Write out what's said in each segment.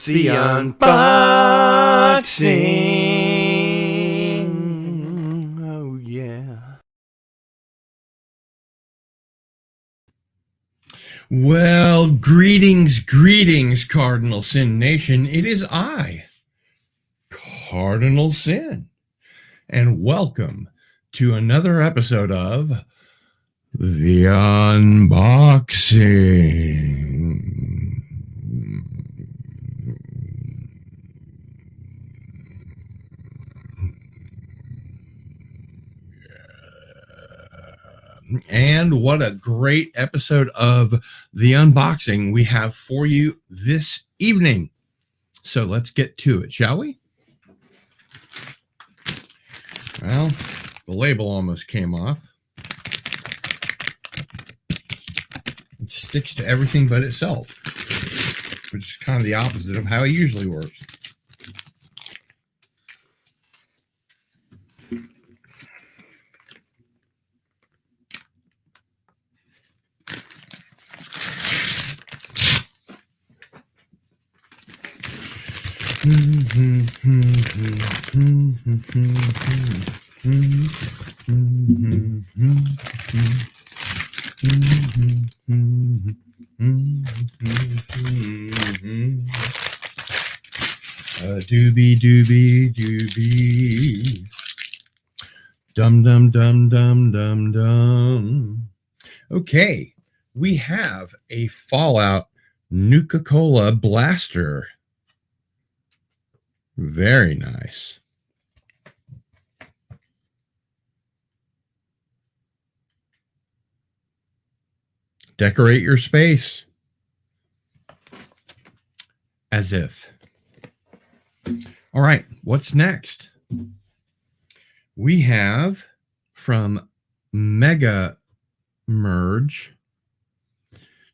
It's the unboxing. Oh, yeah. Well, greetings, Cardinal Sin Nation. It is I, Cardinal Sin, and welcome to another episode of The Unboxing. And what a great episode of The Unboxing we have for you this evening. So let's get to it, shall we? Well, the label almost came off. It sticks to everything but itself, which is kind of the opposite of how it usually works. Doobie. Dum dum dum dum dum dum. Okay, we have a Fallout Nuka-Cola blaster. Very nice. Decorate your space. As if. All right, what's next? We have from Mega Merge,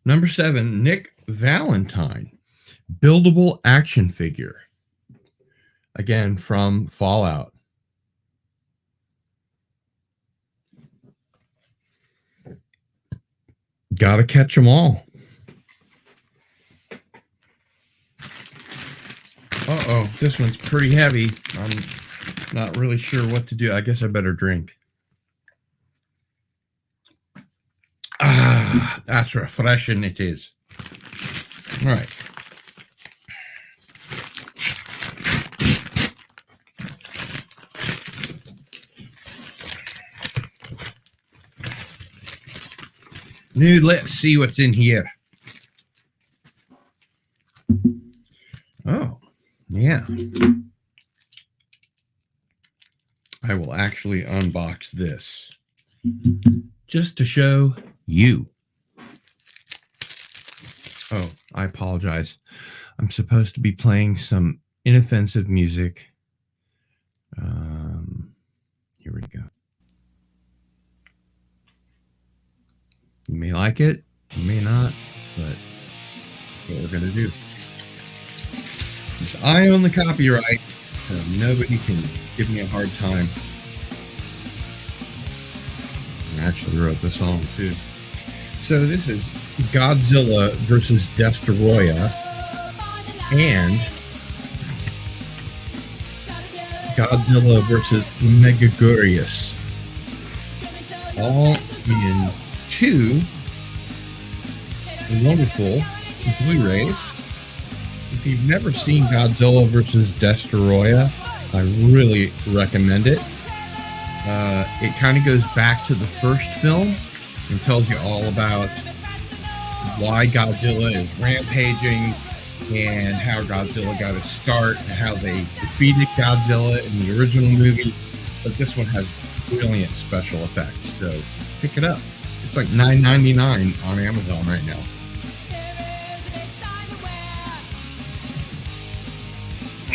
number 7, Nick Valentine, buildable action figure. Again, from Fallout. Gotta catch them all. Uh-oh, this one's pretty heavy. I'm not really sure what to do. I guess I better drink. Ah, that's refreshing it is. All right. Now, let's see what's in here. Oh, yeah. I will actually unbox this just to show you. Oh, I apologize. I'm supposed to be playing some inoffensive music. Here we go. You may like it, you may not, but that's what we're going to do. Since I own the copyright, so nobody can give me a hard time. I actually wrote the song too. So this is Godzilla versus Destoroyah and Godzilla versus Megaguirus. All in 2 wonderful Blu-rays. If you've never seen Godzilla vs. Destoroyah, I really recommend it. It kind of goes back to the first film and tells you all about why Godzilla is rampaging and how Godzilla got its start and how they defeated Godzilla in the original movie. But this one has brilliant special effects, so pick it up. It's like $9.99 on Amazon right now.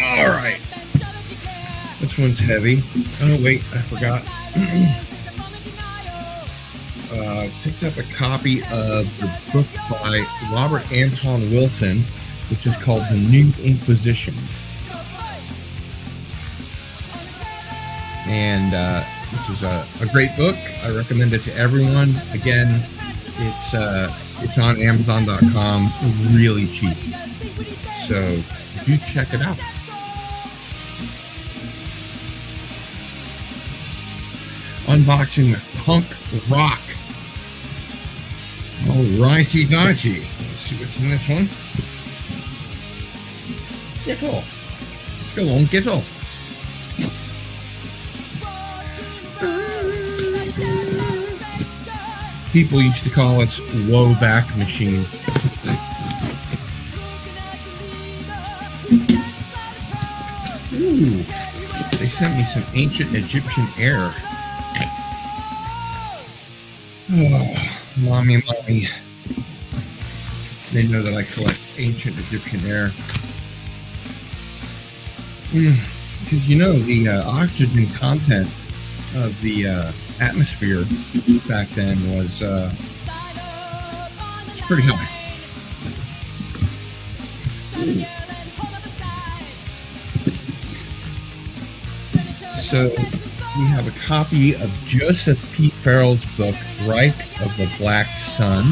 All right. This one's heavy. Oh, wait, I forgot. Picked up a copy of the book by Robert Anton Wilson, which is called The New Inquisition. And this is a great book. I recommend it to everyone. Again, it's It's on Amazon.com, really cheap. So do check it out. Unboxing with punk rock. Oh, righty righty. Let's see what's in this one. Get off. Go on, get off. People used to call us low back machine. Ooh, they sent me some ancient Egyptian air. Oh, mommy. They know that I collect ancient Egyptian air. Because you know, the oxygen content of the atmosphere back then was pretty high. So we have a copy of Joseph P. Farrell's book, Ripe of the Black Sun,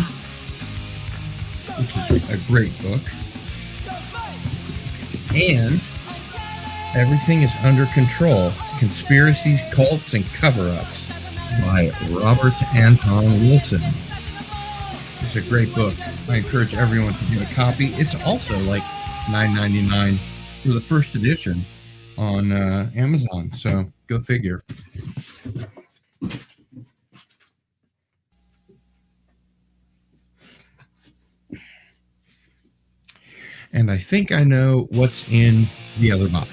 which is a great book. And Everything is Under Control, Conspiracies, Cults, and Cover-Ups by Robert Anton Wilson. It's a great book. I encourage everyone to get a copy. It's also like $9.99 for the first edition on Amazon, so go figure. And I think I know what's in the other box.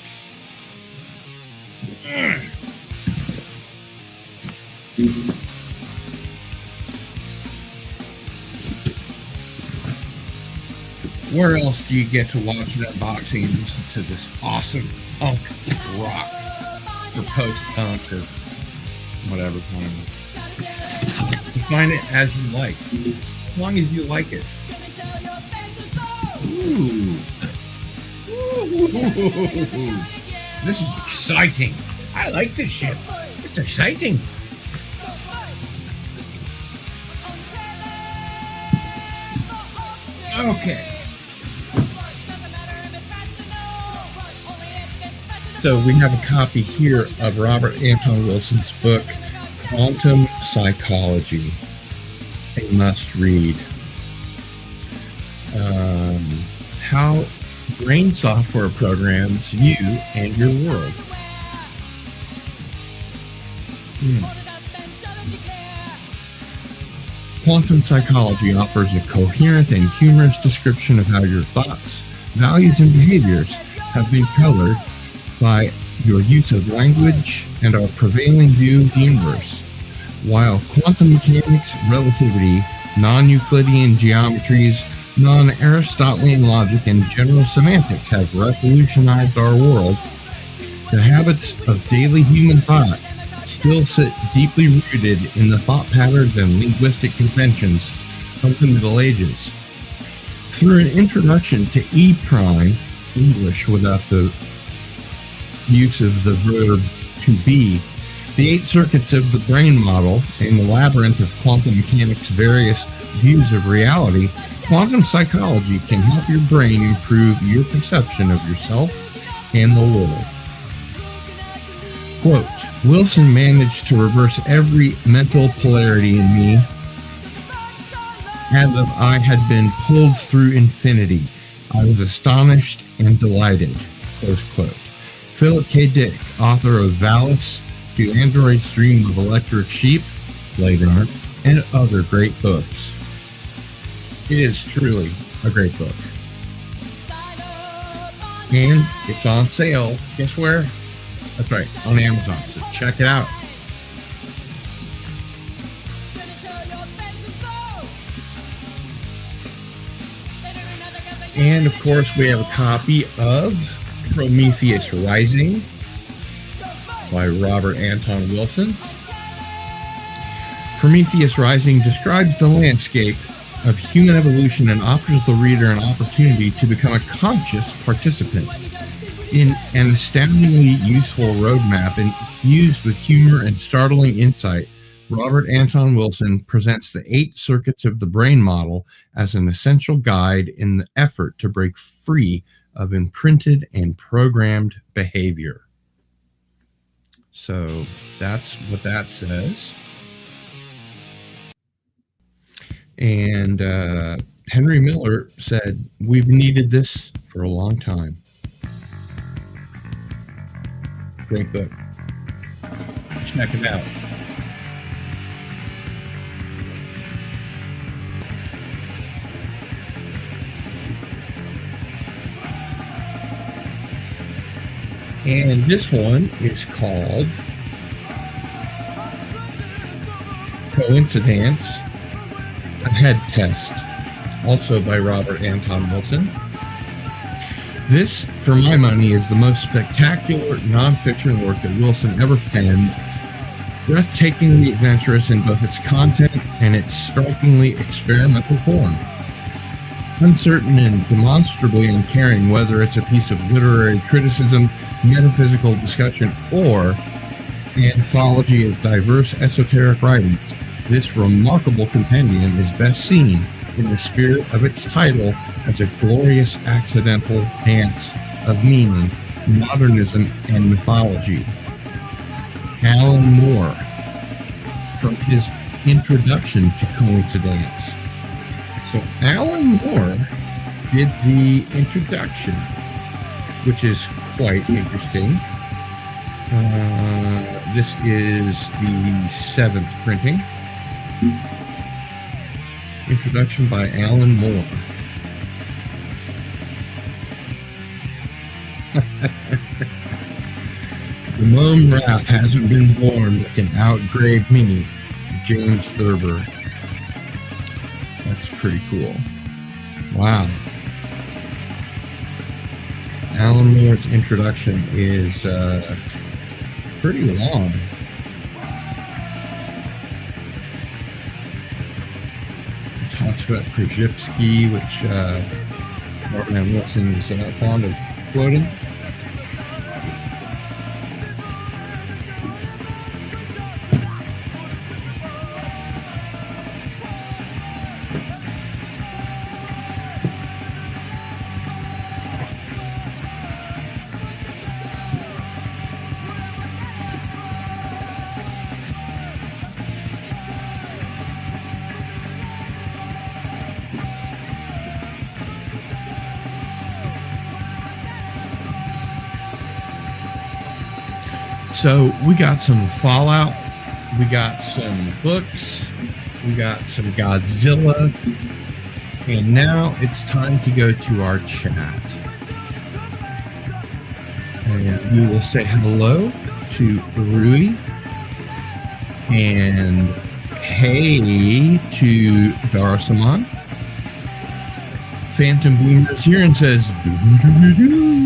Where else do you get to watch an unboxing and listen to this awesome punk rock or post-punk or whatever? You find it as you like, as long as you like it. Ooh. Ooh. This is exciting. I like this shit. It's exciting. Okay. So we have a copy here of Robert Anton Wilson's book, Quantum Psychology, a must-read. How brain software programs you and your world. Quantum Psychology offers a coherent and humorous description of how your thoughts, values, and behaviors have been colored by your use of language and our prevailing view of the universe. While quantum mechanics, relativity, non-Euclidean geometries, non-Aristotelian logic, and general semantics have revolutionized our world, the habits of daily human thought still sit deeply rooted in the thought patterns and linguistic conventions of the Middle Ages. Through an introduction to E-prime, English without the use of the verb to be, the 8 circuits of the brain model, and the labyrinth of quantum mechanics' various views of reality, quantum psychology can help your brain improve your perception of yourself and the world. Quote, Wilson managed to reverse every mental polarity in me as if I had been pulled through infinity. I was astonished and delighted. Close quote. Philip K. Dick, author of Valis, To Android's Dream of Electric Sheep, Blade Runner, and other great books. It is truly a great book. And it's on sale. Guess where? That's right, on Amazon. So check it out. And of course, we have a copy of Prometheus Rising by Robert Anton Wilson. Prometheus Rising describes the landscape of human evolution and offers the reader an opportunity to become a conscious participant in an astoundingly useful roadmap infused with humor and startling insight Robert Anton Wilson presents the 8 circuits of the brain model as an essential guide in the effort to break free of imprinted and programmed behavior. So that's what that says. And Henry Miller said, "We've needed this for a long time." Great book. Check it out. And this one is called Coincidence, a Head Test, also by Robert Anton Wilson. This, for my money, is the most spectacular nonfiction work that Wilson ever penned, breathtakingly adventurous in both its content and its strikingly experimental form. Uncertain and demonstrably uncaring whether it's a piece of literary criticism, metaphysical discussion, or anthology of diverse esoteric writings, this remarkable compendium is best seen in the spirit of its title as a glorious accidental dance of meaning, modernism, and mythology. Alan Moore, from his introduction to Coincidence. So Alan Moore did the introduction, which is quite interesting. This is the 7th printing. Introduction by Alan Moore. The Mome Rath hasn't been born that can outgrade me, James Thurber. That's pretty cool. Wow. Alan Moore's introduction is pretty long. It talks about Krzyzewski, which Martin Wilson is fond of quoting. So we got some Fallout, we got some books, we got some Godzilla, and now it's time to go to our chat. And we will say hello to Rui, and hey to Darasaman. Phantom Boomer is here and says, doo-doo-doo-doo-doo.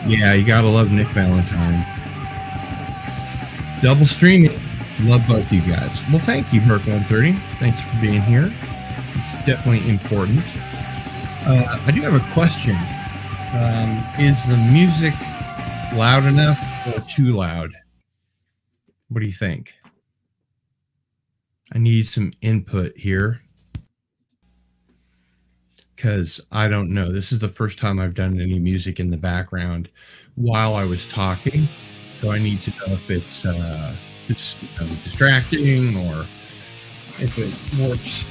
Yeah, you gotta love Nick Valentine. Double streaming. Love both you guys. Well, thank you, Herc130. Thanks for being here. It's definitely important. I do have a question. Is the music loud enough or too loud? What do you think? I need some input here, because I don't know. This is the first time I've done any music in the background while I was talking, so I need to know if it's distracting, or if it works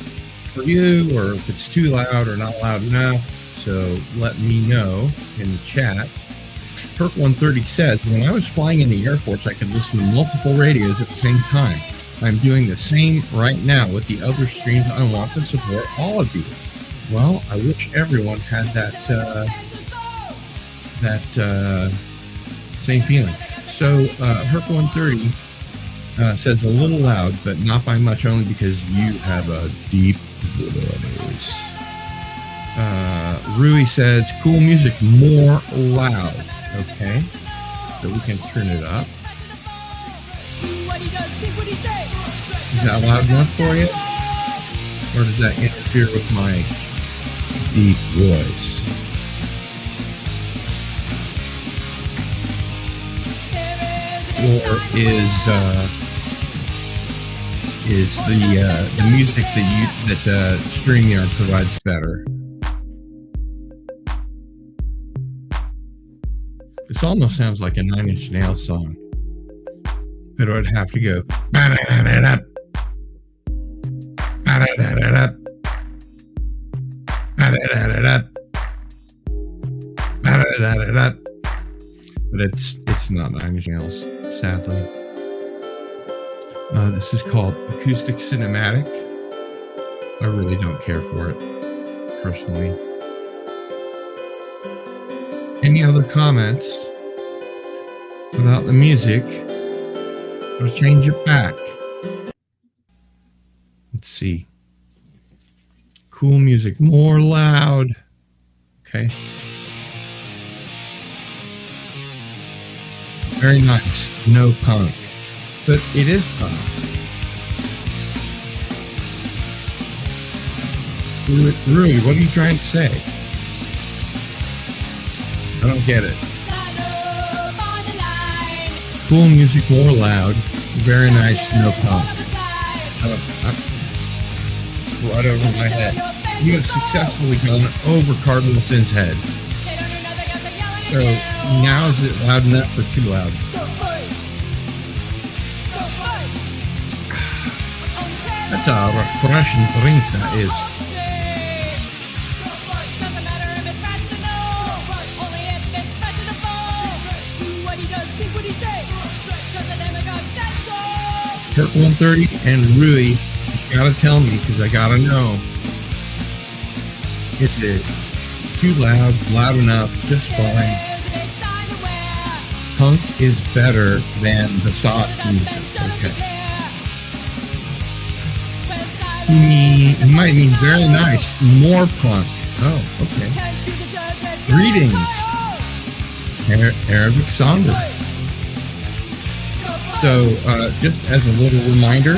for you, or if it's too loud or not loud enough. So let me know in the chat. Perk130 says, when I was flying in the Air Force, I could listen to multiple radios at the same time. I'm doing the same right now with the other streams. I want to support all of you. Well, I wish everyone had that same feeling. So Herc130 says a little loud, but not by much, only because you have a deep voice. Rui says, cool music, more loud. Okay, so we can turn it up. Is that loud enough for you? Or does that interfere with my deep voice? Or is is the music that StreamYard provides better. This almost sounds like a Nine Inch Nails song, but it would have to go. But it's not Nine Inch Nails, sadly. This is called Acoustic Cinematic. I really don't care for it, personally. Any other comments about the music? I'll change it back. Let's see. Cool music, more loud. Okay. Very nice. No punk. But it is punk. Rui, what are you trying to say? I don't get it. Cool music, more loud. Very nice, no punk. Right over my head. You have successfully gone over Cardinal Sin's head. So now is it loud enough or too loud? That's a refreshing drink, that is. Kurt 130 and Rui, you gotta tell me because I gotta know. Is it too loud, loud enough, just fine? Punk is better than the soft music, okay. It might mean very nice, more punk. Oh, okay. Greetings, Arabic Sonder. So, just as a little reminder,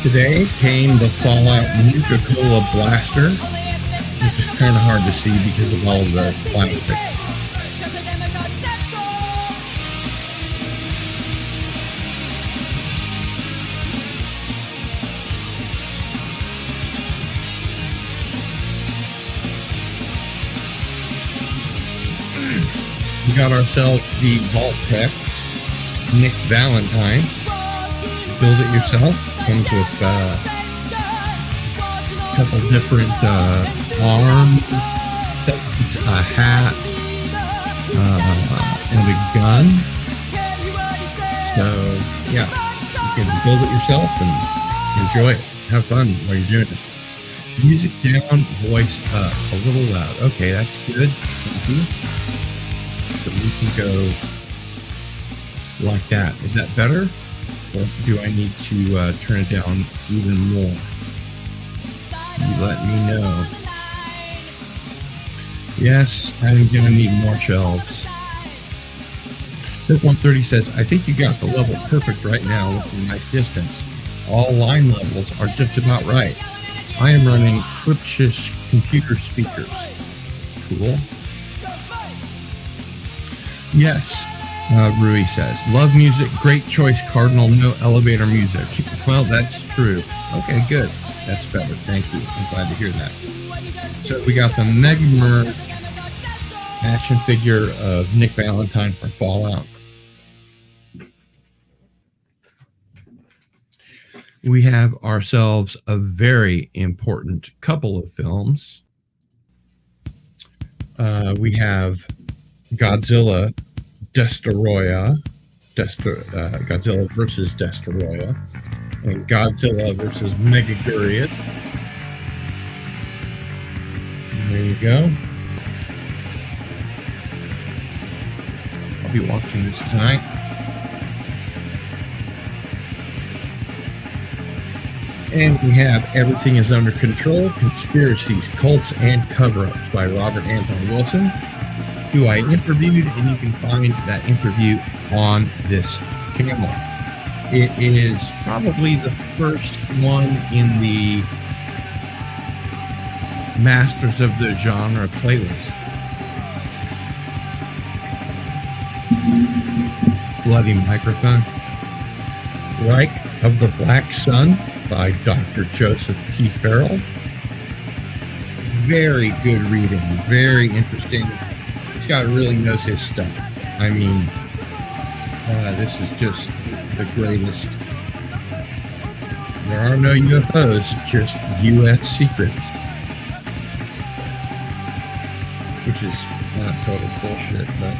today came the Fallout Nuka-Cola Blaster, which is kind of hard to see because of all the plastic. We got ourselves the Vault Tech Nick Valentine. Build it yourself. Comes with a couple different arms, a hat, and a gun. So yeah, you can build it yourself and enjoy it. Have fun while you're doing it. Music down, voice up, a little loud. Okay, that's good. Thank you. So we can go like that. Is that better? Or do I need to turn it down even more? You let me know. Yes, I'm going to need more shelves. Kurt 130 says, I think you got the level perfect right now with the nice distance. All line levels are just about right. I am running Clipshish computer speakers. Cool. Yes, Rui says. Love music, great choice, Cardinal, no elevator music. Well, that's true. Okay, good. That's better. Thank you. I'm glad to hear that. So we got the Mega Merge action figure of Nick Valentine from Fallout. We have ourselves a very important couple of films. We have Godzilla Destoroyah, Godzilla versus Destoroyah, and Godzilla versus Megaguriot. There you go. I'll be watching this tonight. And we have Everything is Under Control, Conspiracies, Cults, and Cover-Ups by Robert Anton Wilson, who I interviewed, and you can find that interview on this channel. It is probably the first one in the Masters of the Genre playlist. Bloody microphone. Reich of the Black Sun by Dr. Joseph P. Farrell. Very good reading, very interesting. This guy really knows his stuff. I mean, this is just the greatest. There are no UFOs, just U.S. secrets. Which is not total bullshit, but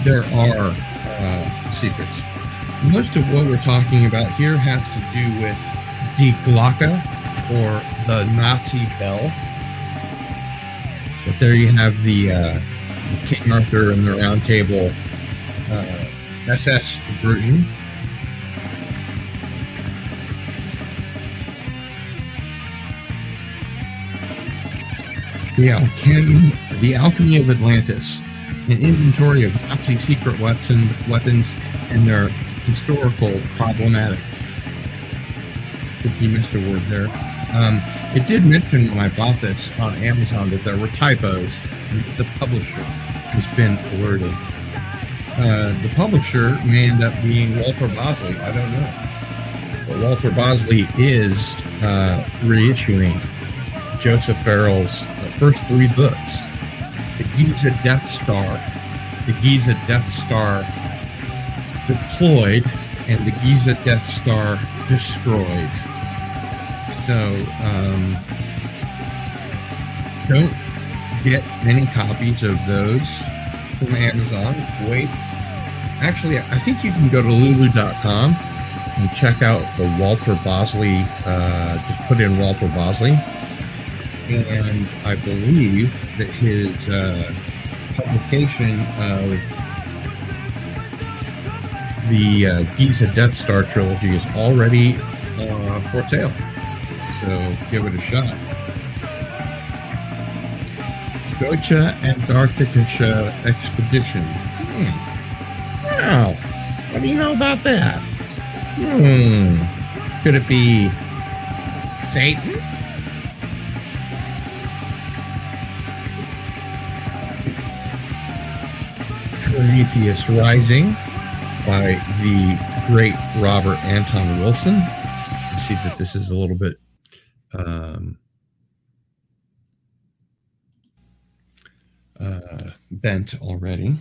there are secrets. Most of what we're talking about here has to do with Die Glocke, or the Nazi bell. But there you have the King Arthur and the Round Table SS version. The Alchemy of Atlantis, an inventory of Nazi secret weapons and their historical problematic. I think you missed a word there. It did mention when I bought this on Amazon that there were typos, and the publisher has been alerted. The publisher may end up being Walter Bosley. I don't know. But Walter Bosley is reissuing Joseph Farrell's first 3 books. The Giza Death Star, the Giza Death Star deployed, and the Giza Death Star destroyed. So, don't get many copies of those from Amazon. Wait. Actually, I think you can go to lulu.com and check out the Walter Bosley, just put in Walter Bosley. And I believe that his publication of the Giza Death Star trilogy is already for sale. So give it a shot. Deutsche Antarctica Expedition. Wow. What do you know about that? Could it be Satan? Prometheus Rising by the great Robert Anton Wilson. You see that this is a little bit bent already.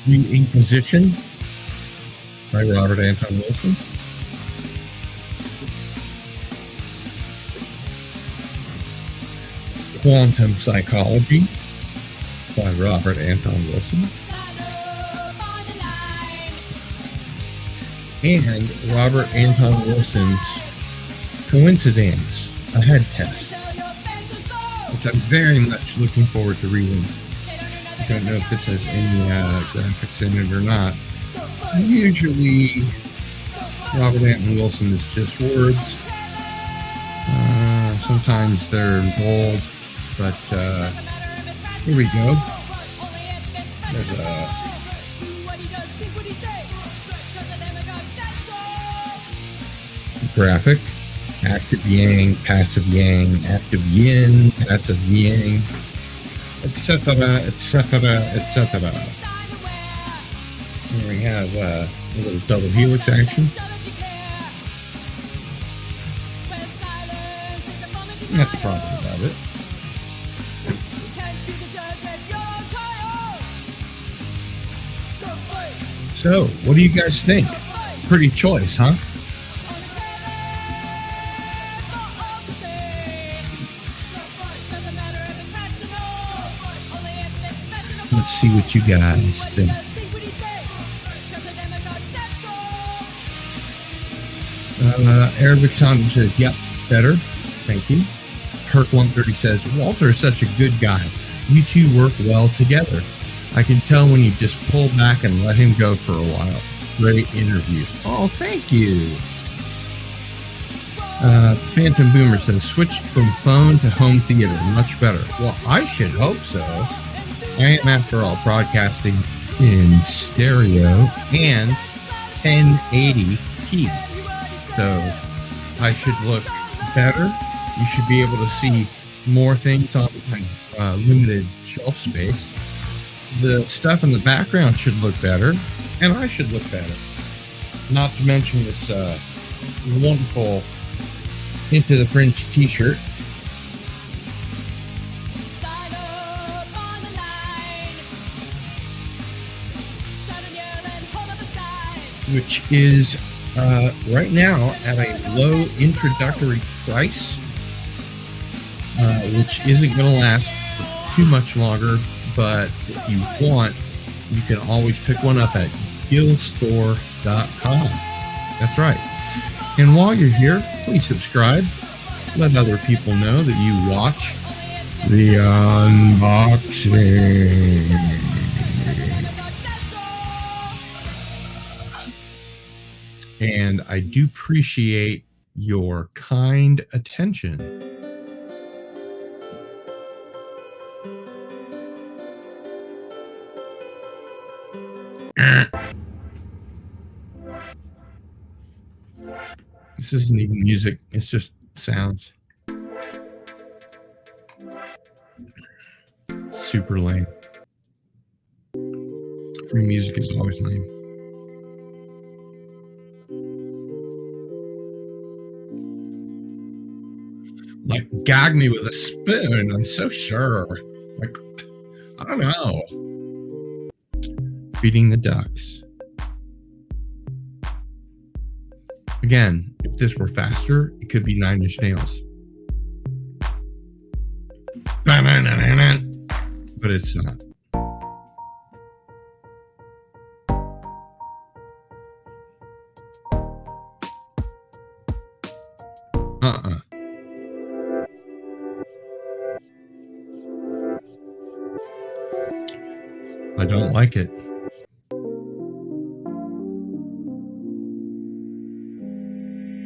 The Inquisition by Robert Anton Wilson. Quantum Psychology by Robert Anton Wilson. And Robert Anton Wilson's Coincidence, a Head Test, which I'm very much looking forward to reading. I don't know if this has any graphics in it or not. Usually, Robert Anton Wilson is just words. Sometimes they're bold. But here we go. There's a graphic. Active yang, passive yang, active yin, passive yang, etc., etc., etc. Here we have a little double helix action. That's probably about it. So, what do you guys think? Pretty choice, huh? Let's see what you guys think. Arabic Sandra says, yep, better. Thank you. Herc130 says, Walter is such a good guy. You two work well together. I can tell when you just pull back and let him go for a while. Great interviews. Oh, thank you. Phantom Boomer says, switched from phone to home theater. Much better. Well, I should hope so. I am, after all, broadcasting in stereo and 1080p. So I should look better. You should be able to see more things on my limited shelf space. the stuff in the background should look better, and I should look better. Not to mention this wonderful Into the Fringe t-shirt. Which is right now at a low introductory price, which isn't going to last for too much longer. But if you want, you can always pick one up at guildstore.com. That's right. And while you're here, please subscribe. Let other people know that you watch the unboxing. And I do appreciate your kind attention. This isn't even music, it's just sounds. Super lame. Free music is always lame. Like, gag me with a spoon, I'm so sure. Like, I don't know. Feeding the ducks. Again, if this were faster, it could be 9 Inch Nails. But it's not. I don't like it.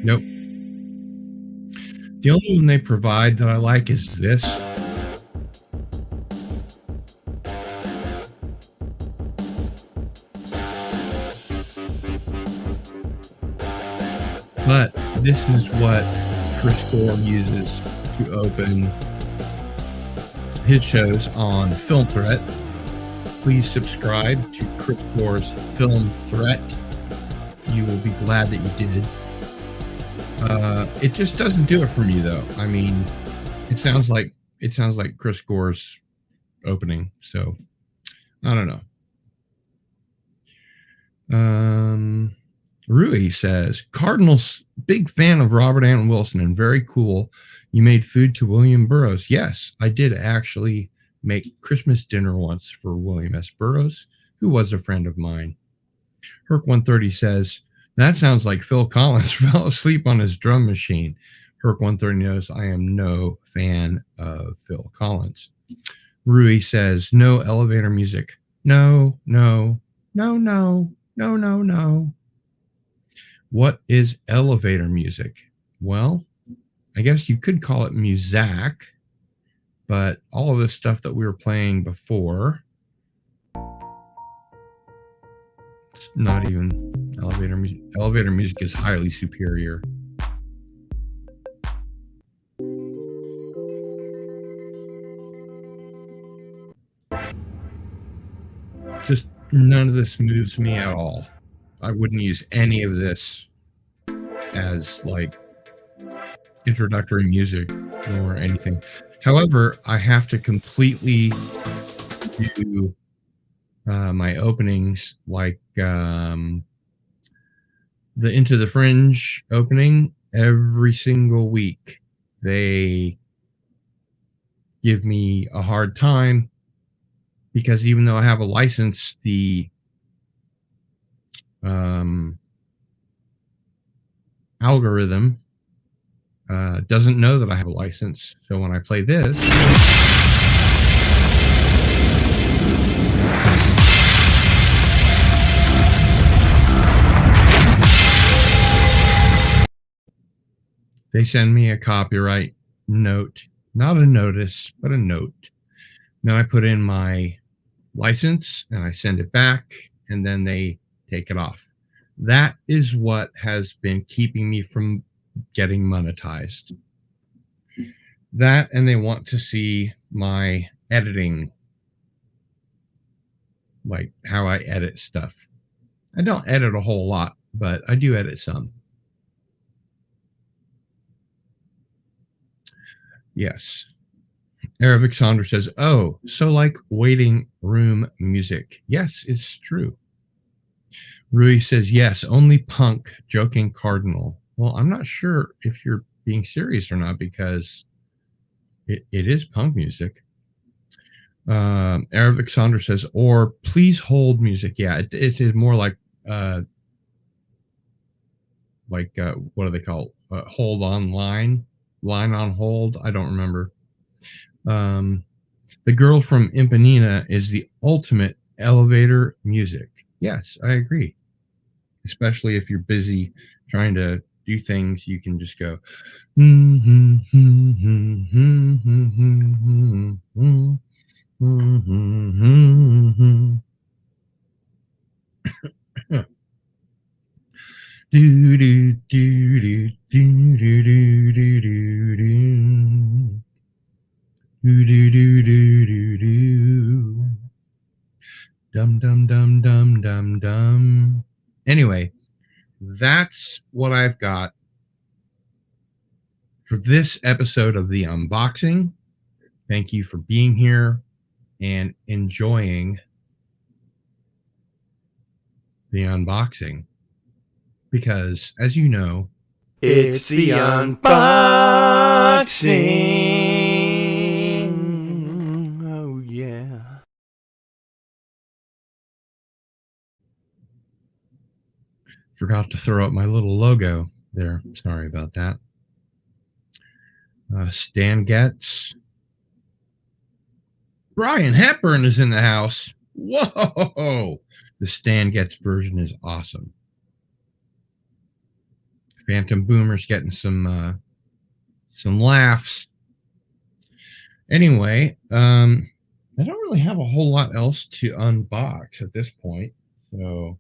Nope. The only one they provide that I like is this. But this is what Chris Gore uses to open his shows on Film Threat. Please subscribe to Chris Gore's Film Threat. You will be glad that you did. It just doesn't do it for me, though. I mean, it sounds like Chris Gore's opening. So I don't know. Rui says, Cardinals, big fan of Robert Anton Wilson and very cool. You made food to William Burroughs. Yes, I did actually make Christmas dinner once for William S. Burroughs, who was a friend of mine. Herc130 says, that sounds like Phil Collins fell asleep on his drum machine. Herc130 knows I am no fan of Phil Collins. Rui says, no elevator music. No. What is elevator music? Well, I guess you could call it muzak, but all of this stuff that we were playing before, it's not even elevator music. Elevator music is highly superior. Just none of this moves me at all. I wouldn't use any of this as like introductory music or anything. However, I have to completely do my openings, like the Into the Fringe opening every single week. They give me a hard time because even though I have a license, the algorithm doesn't know that I have a license. So when I play this, they send me a copyright note, not a notice, but a note. Then I put in my license and I send it back, and then they take it off. That is what has been keeping me from getting monetized. That, and they want to see my editing like how I edit stuff. I don't edit a whole lot, but I do edit some. Yes. Arabic Saunders says, oh, so like waiting room music. Yes, it's true. Rui says, yes, only punk, joking Cardinal. Well, I'm not sure if you're being serious or not, because it is punk music. Arabic Saunders says, or please hold music. Yeah, it's more like what do they call hold on line on hold. I don't remember. The girl from Impanina is the ultimate elevator music. Yes, I agree. Especially if you're busy trying to do things, you can just go. Do do do do do do do do do do. Do do do do do do. Dum dum dum dum dum dum. Anyway, that's what I've got for this episode of the unboxing. Thank you for being here and enjoying the unboxing. Because, as you know, It's the unboxing. Oh, yeah. Forgot to throw up my little logo there. Sorry about that. Stan Getz. Brian Hepburn is in the house. Whoa! The Stan Getz version is awesome. Phantom Boomer's getting some laughs. Anyway, I don't really have a whole lot else to unbox at this point. So,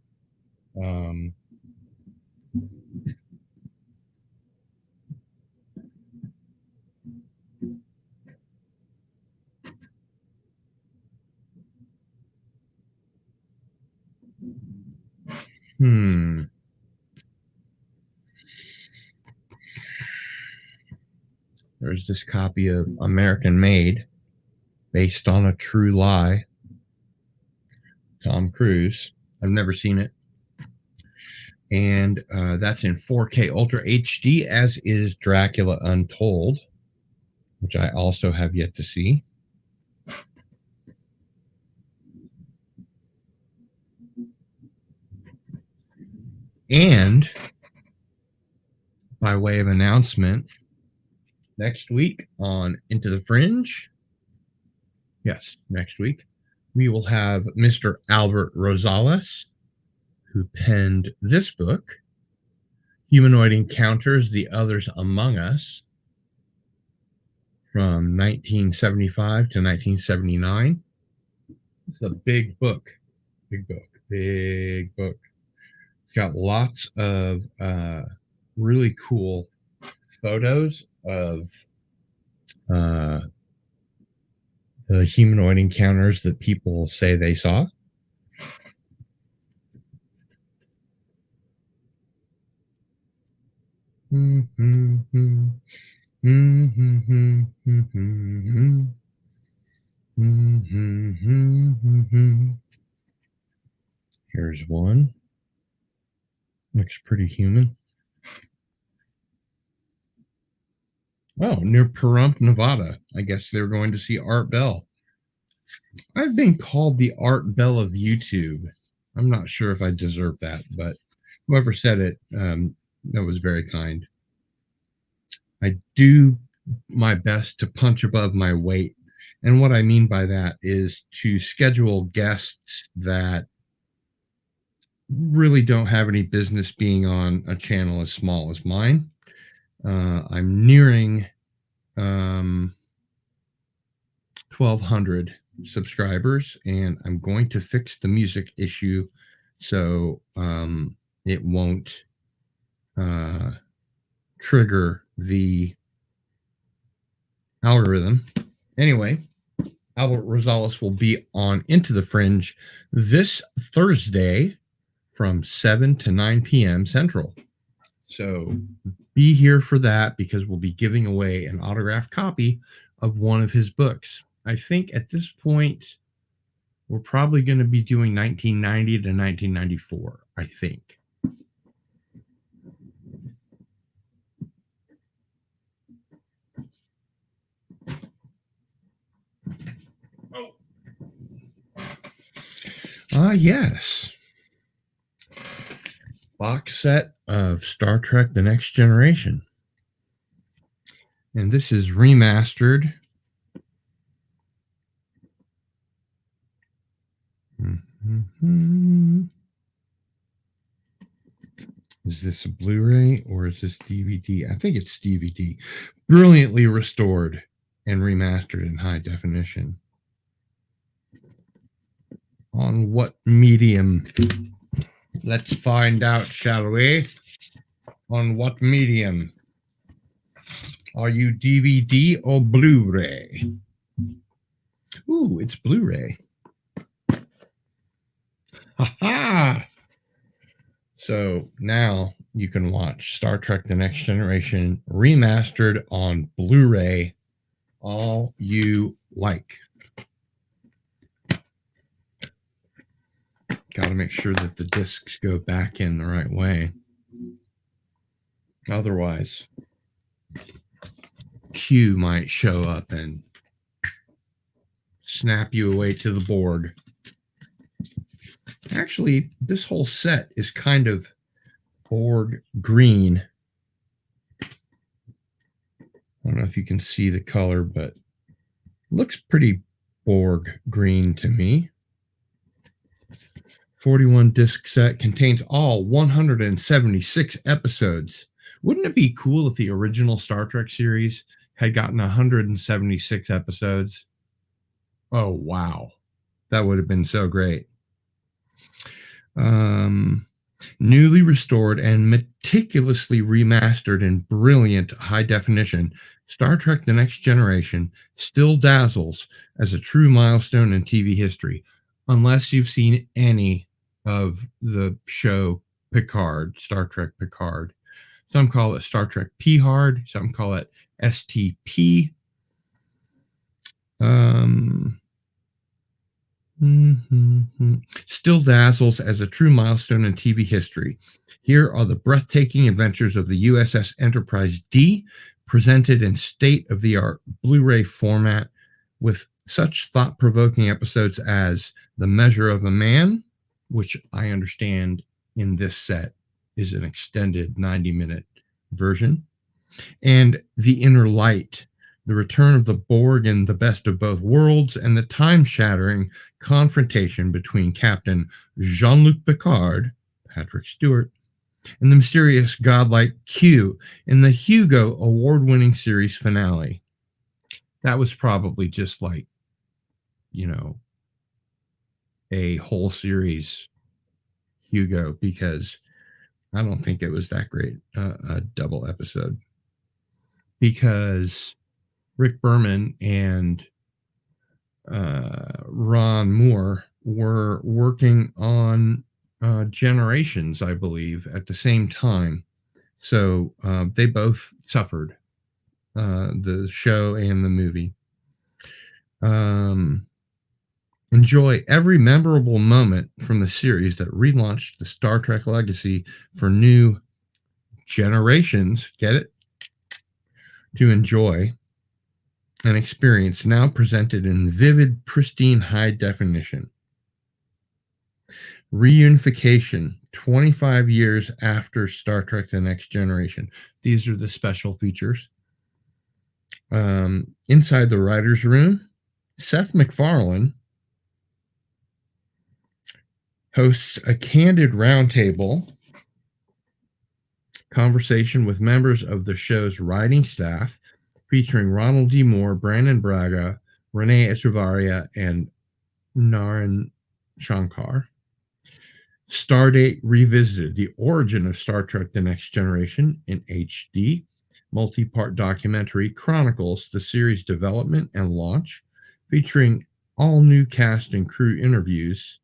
There's this copy of American Made, based on a true lie. Tom Cruise. I've never seen it. And that's in 4K Ultra HD, as is Dracula Untold, which I also have yet to see. And by way of announcement, next week on Into the Fringe, yes, next week, we will have Mr. Albert Rosales, who penned this book, Humanoid Encounters, The Others Among Us, from 1975 to 1979. It's a big book. Big book. It's got lots of really cool photos of the humanoid encounters that people say they saw. Here's one. Looks pretty human. Oh, near Pahrump, Nevada. I guess they were going to see Art Bell. I've been called the Art Bell of YouTube. I'm not sure if I deserve that, but whoever said it, that was very kind. I do my best to punch above my weight. And what I mean by that is to schedule guests that really don't have any business being on a channel as small as mine. I'm nearing 1,200 subscribers, and I'm going to fix the music issue so it won't trigger the algorithm. Anyway, Albert Rosales will be on Into the Fringe this Thursday from 7 to 9 p.m. Central. So be here for that because we'll be giving away an autographed copy of one of his books. I think at this point, we're probably going to be doing 1990 to 1994, I think. Yes. Box set of Star Trek The Next Generation. And this is remastered. Is this a Blu-ray or is this DVD? I think it's DVD. Brilliantly restored and remastered in high definition. On what medium? Let's find out, shall we? On what medium? Are you DVD or Blu-ray? Ooh, it's Blu-ray. Ha-ha! So now you can watch Star Trek The Next Generation remastered on Blu-ray all you like. Got to make sure that the discs go back in the right way. Otherwise, Q might show up and snap you away to the board. Actually, this whole set is kind of Borg green. I don't know if you can see the color, but it looks pretty Borg green to me. 41 disc set contains all 176 episodes. Wouldn't it be cool if the original Star Trek series had gotten 176 episodes? Oh, wow. That would have been so great. Newly restored and meticulously remastered in brilliant high definition, Star Trek The Next Generation still dazzles as a true milestone in TV history, unless you've seen any of the show Picard, Star Trek Picard. Some call it Star Trek P-Hard, some call it STP. Still dazzles as a true milestone in TV history. Here are the breathtaking adventures of the USS Enterprise D, presented in state-of-the-art Blu-ray format with such thought-provoking episodes as The Measure of a Man, which I understand in this set is an extended 90-minute version, and The Inner Light, the return of the Borg in The Best of Both Worlds, and the time-shattering confrontation between Captain Jean-Luc Picard, Patrick Stewart, and the mysterious godlike Q in the Hugo award-winning series finale. That was probably just like, you know, a whole series Hugo, because I don't think it was that great a double episode, because Rick Berman and Ron Moore were working on Generations, I believe, at the same time. So they both suffered, the show and the movie. Enjoy every memorable moment from the series that relaunched the Star Trek legacy for new generations, get it? To enjoy and experience, now presented in vivid, pristine high definition. Reunification, 25 years after Star Trek The Next Generation. These are the special features. Inside the writer's room, Seth MacFarlane hosts a candid roundtable conversation with members of the show's writing staff, featuring Ronald D. Moore, Brandon Braga, Renee Echevarria, and Naren Shankar. Stardate Revisited, the origin of Star Trek The Next Generation in HD. Multi-part documentary chronicles the series' development and launch, featuring all new cast and crew interviews,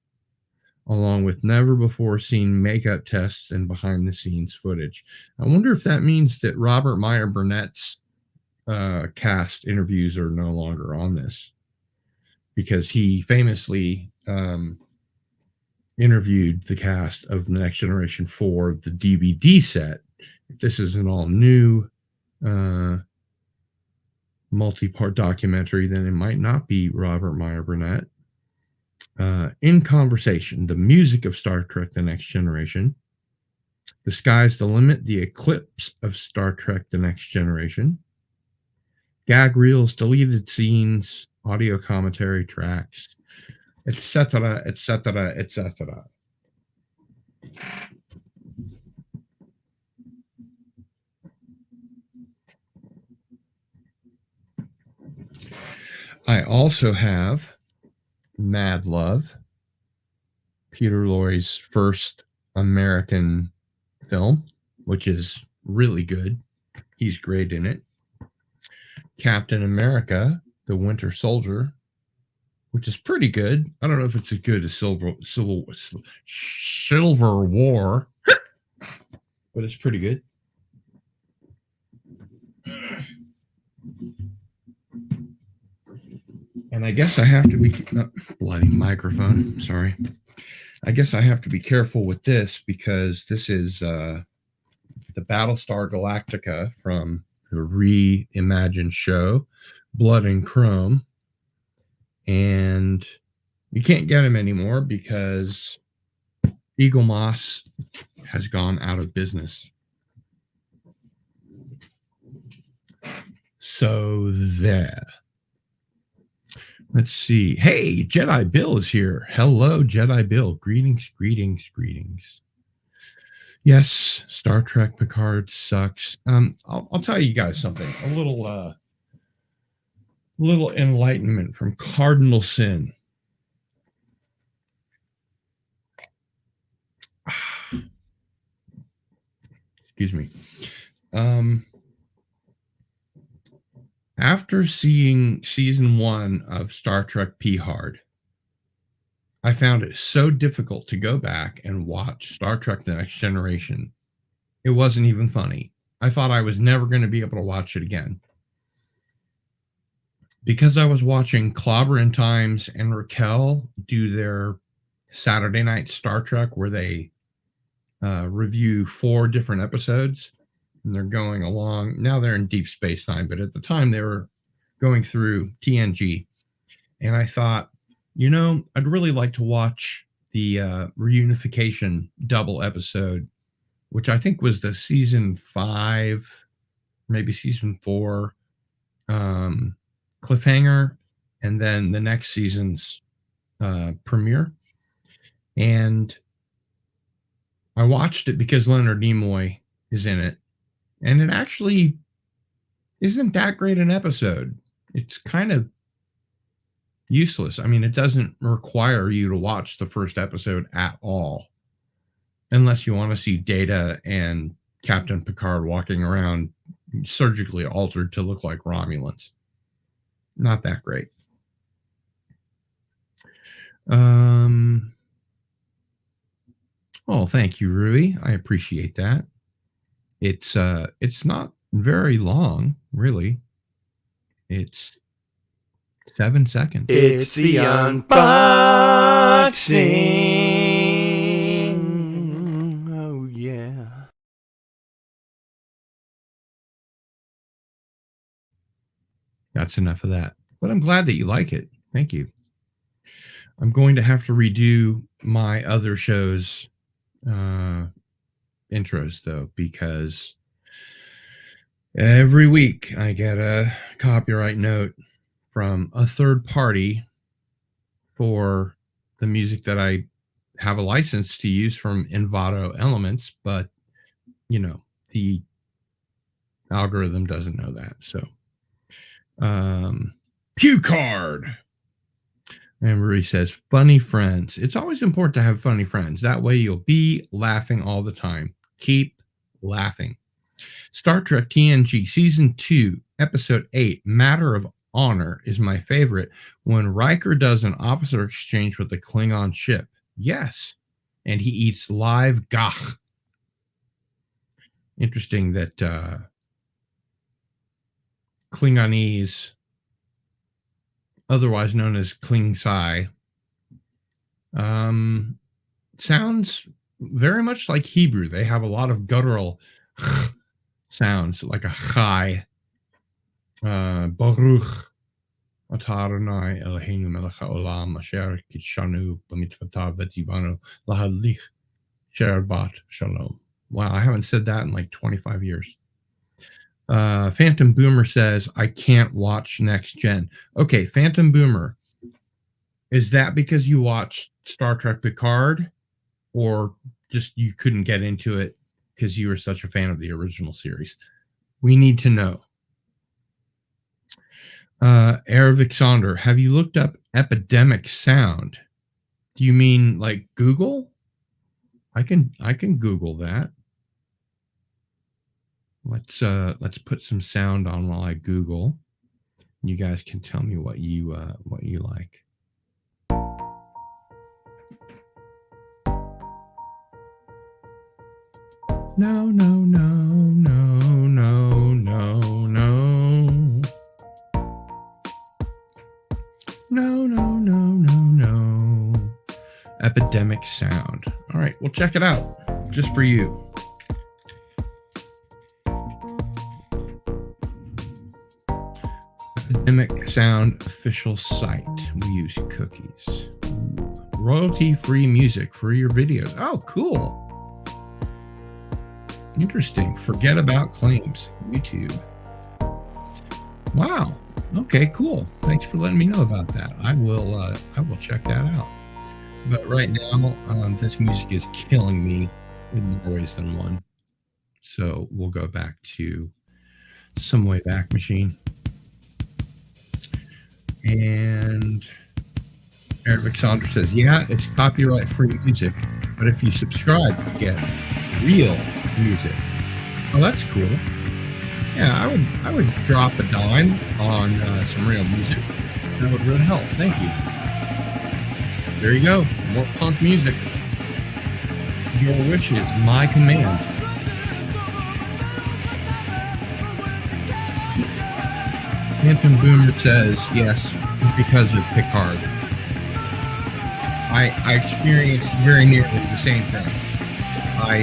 along with never-before-seen makeup tests and behind-the-scenes footage. I wonder if that means that Robert Meyer Burnett's cast interviews are no longer on this, because he famously interviewed the cast of The Next Generation for the DVD set. If this is an all-new multi-part documentary, then it might not be Robert Meyer Burnett. In Conversation, the music of Star Trek The Next Generation, The Sky's the Limit, the eclipse of Star Trek The Next Generation, gag reels, deleted scenes, audio commentary tracks, etc., etc., etc. I also have Mad Love, Peter Lorre's first American film, which is really good. He's great in it. Captain America, The Winter Soldier, which is pretty good. I don't know if it's as good as Civil War, but it's pretty good. And I guess I have to be bloody microphone. Sorry. I guess I have to be careful with this because this is the Battlestar Galactica from the reimagined show, Blood and Chrome. And you can't get them anymore because Eagle Moss has gone out of business. So there. Let's see. Hey, Jedi Bill is here. Hello, Jedi Bill. Greetings, greetings, greetings. Yes, Star Trek Picard sucks. I'll tell you guys something. A little enlightenment from Cardinal Sin. Excuse me. After seeing season 1 of Star Trek Picard, I found it so difficult to go back and watch Star Trek The Next Generation. It wasn't even funny. I thought I was never going to be able to watch it again. Because I was watching Clobberin' Times and Raquel do their Saturday night Star Trek where they review 4 different episodes. And they're going along. Now they're in Deep Space Nine, but at the time they were going through TNG. And I thought, I'd really like to watch the reunification double episode, which I think was the season 5, maybe season 4 cliffhanger, and then the next season's premiere. And I watched it because Leonard Nimoy is in it. And it actually isn't that great an episode. It's kind of useless. I mean, it doesn't require you to watch the first episode at all, unless you want to see Data and Captain Picard walking around surgically altered to look like Romulans. Not that great. Oh, thank you, Rui. I appreciate that. It's not very long, really. It's 7 seconds. It's the unboxing. Oh, yeah. That's enough of that. But I'm glad that you like it. Thank you. I'm going to have to redo my other shows' intros, though, because every week I get a copyright note from a third party for the music that I have a license to use from Envato Elements, but the algorithm doesn't know that. So Pew Card. And Marie says, funny friends. It's always important to have funny friends. That way you'll be laughing all the time. Keep laughing. Star Trek TNG Season 2, Episode 8, Matter of Honor is my favorite. When Riker does an officer exchange with the Klingon ship. Yes. And he eats live gach. Interesting that Klingonese, otherwise known as Kling Sai, sounds very much like Hebrew. They have a lot of guttural sounds, like a chai. Baruch atah Adonai Eloheinu melech haolam asher kitshanu b'mitzvotav v'tzivanu lahadlich sherbat shalom. Wow, I haven't said that in like 25 years. Phantom Boomer says, I can't watch Next Gen. Okay, Phantom Boomer, is that because you watched Star Trek Picard, or just you couldn't get into it because you were such a fan of the original series? We need to know. Aravic Sonder, have you looked up epidemic sound? Do you mean like Google? I can Google that. Let's put some sound on while I Google. You guys can tell me what you like. No, no, no, no, no, no, no. No, no, no, no, no. Epidemic sound. All right, we'll check it out just for you. Epidemic sound official site. We use cookies. Royalty-free music for your videos. Oh, cool. Interesting. Forget about claims. YouTube. Wow. Okay, cool. Thanks for letting me know about that. I will check that out. But right now, this music is killing me in more ways than one. So we'll go back to Some Way Back Machine. And Eric Saunders says, yeah, it's copyright-free music, but if you subscribe, you get real music. Oh, that's cool. Yeah, I would drop a dime on some real music. That would really help. Thank you. There you go. More punk music. Your wish is my command. Phantom Boomer says, yes, because of Picard. I experienced very nearly the same thing. I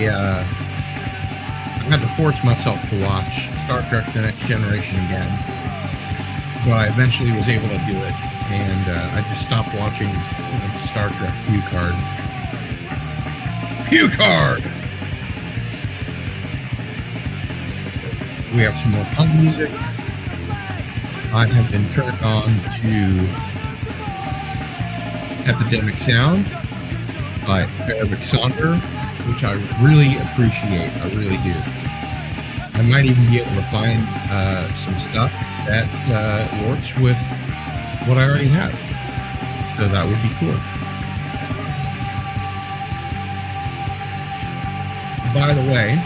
had to force myself to watch Star Trek The Next Generation again, but I eventually was able to do it, and I just stopped watching Star Trek Picard. Picard! We have some more punk music. I have been turned on to Epidemic Sound by Aravic Sonder, which I really appreciate. I really do. I might even be able to find some stuff that works with what I already have. So that would be cool. By the way,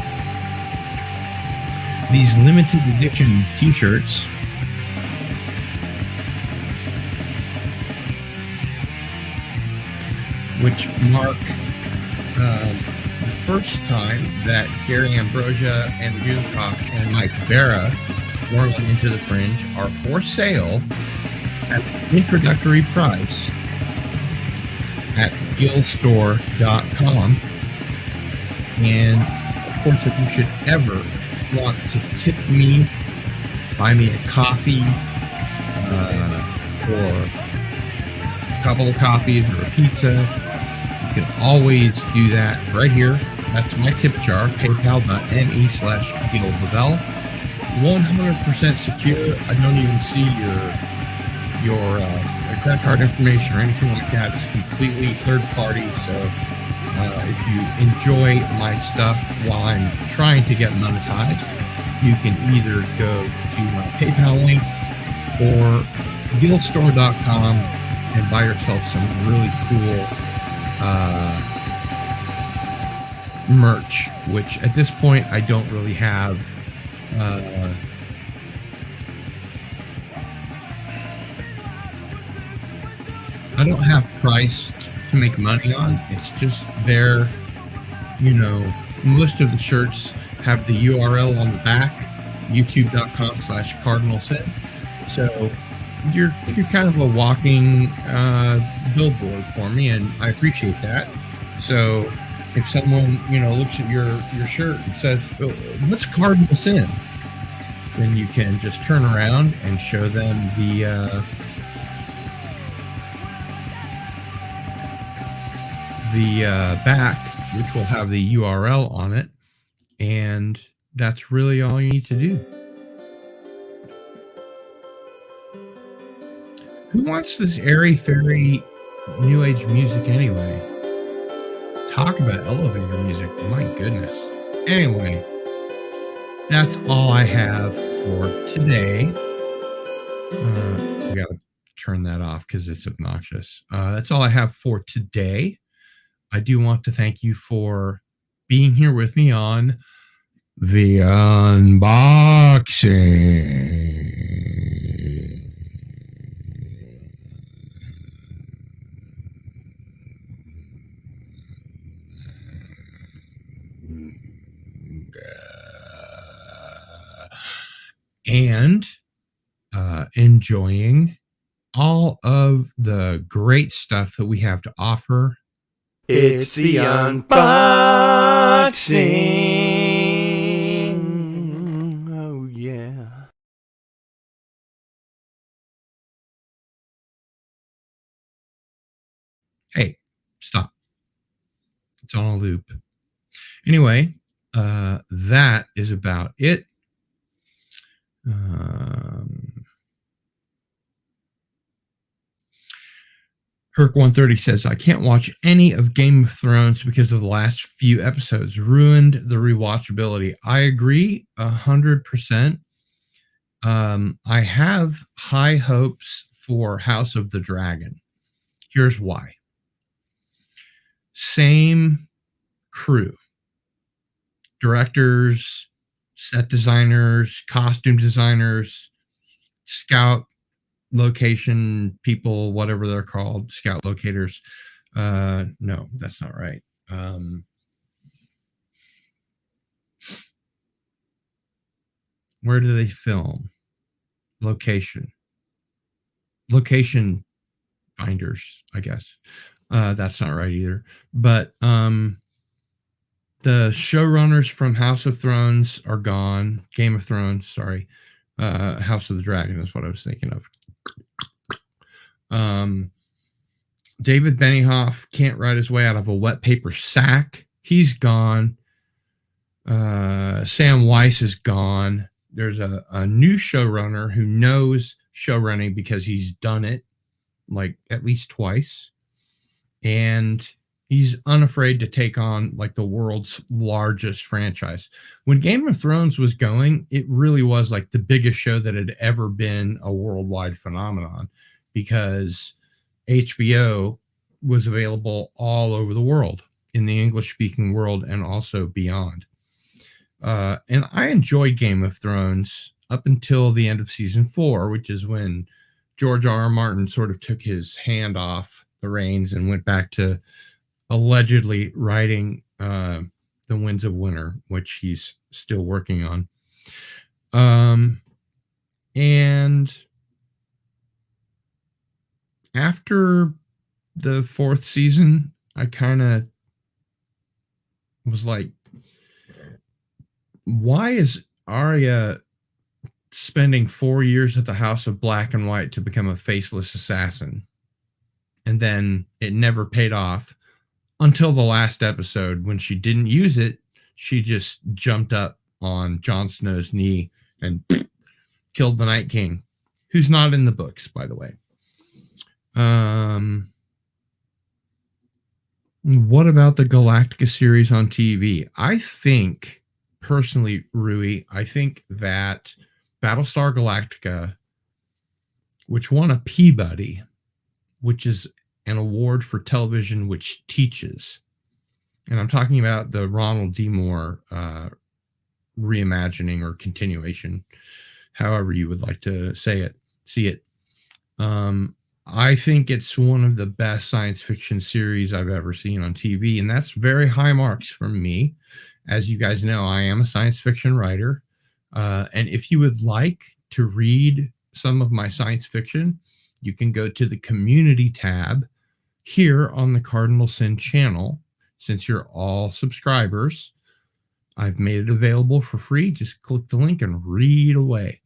these limited edition t-shirts which mark the first time that Gary Ambrosia and Doomcock and Mike Barra were on Into the Fringe, are for sale at introductory price at gillstore.com. And of course, if you should ever want to tip me, buy me a coffee, or a couple of coffees or a pizza, you can always do that right here. That's my tip jar, paypal.me/GilVavel. 100% secure. I don't even see your credit card information or anything like that. It's completely third party. So if you enjoy my stuff while I'm trying to get monetized, you can either go to my PayPal link or gillstore.com and buy yourself some really cool merch, which at this point I don't really have I don't have price to make money on. It's just there. You know, most of the shirts have the URL on the back, youtube.com/cardinalsin. So you're kind of a walking billboard for me, and I appreciate that. So if someone, you know, looks at your shirt and says, oh, what's Cardinal Sin? Then you can just turn around and show them the back, which will have the URL on it, and that's really all you need to do. Who wants this airy-fairy new age music anyway? Talk about elevator music, my goodness. Anyway, that's all I have for today. We gotta turn that off because it's obnoxious. That's all I have for today. I do want to thank you for being here with me on the unboxing. And enjoying all of the great stuff that we have to offer. It's the unboxing. Oh, yeah. Hey, stop. It's on a loop. Anyway, that is about it. Herc130 says, I can't watch any of Game of Thrones because of the last few episodes. Ruined the rewatchability. I agree 100%. I have high hopes for House of the Dragon. Here's why. Same crew. Directors, set designers, costume designers, scout location people, whatever they're called, scout locators. No, that's not right. Where do they film? Location finders, I guess. That's not right either. But the showrunners from House of Thrones are gone. Game of Thrones, sorry. House of the Dragon is what I was thinking of. David Benioff can't write his way out of a wet paper sack. He's gone. Sam Weiss is gone. There's a new showrunner who knows showrunning because he's done it like at least twice. And he's unafraid to take on like the world's largest franchise. When Game of Thrones was going, it really was like the biggest show that had ever been a worldwide phenomenon because HBO was available all over the world, in the English-speaking world and also beyond. And I enjoyed Game of Thrones up until the end of season 4, which is when George R.R. Martin sort of took his hand off the reins and went back to allegedly writing The Winds of Winter, which he's still working on. And after the 4th season, I kind of was like, why is Arya spending 4 years at the House of Black and White to become a faceless assassin? And then it never paid off until the last episode when she didn't use it. She just jumped up on Jon Snow's knee and killed the Night King, who's not in the books, by the way. What about the Galactica series on TV? I think, personally, Rui, I think that Battlestar Galactica, which won a Peabody, which is an award for television which teaches, and I'm talking about the Ronald D. Moore reimagining or continuation, however you would like to say it, see it. I think it's one of the best science fiction series I've ever seen on TV, and that's very high marks from me. As you guys know, I am a science fiction writer. And if you would like to read some of my science fiction, you can go to the community tab here on the Cardinal Sin channel. Since you're all subscribers, I've made it available for free. Just click the link and read away.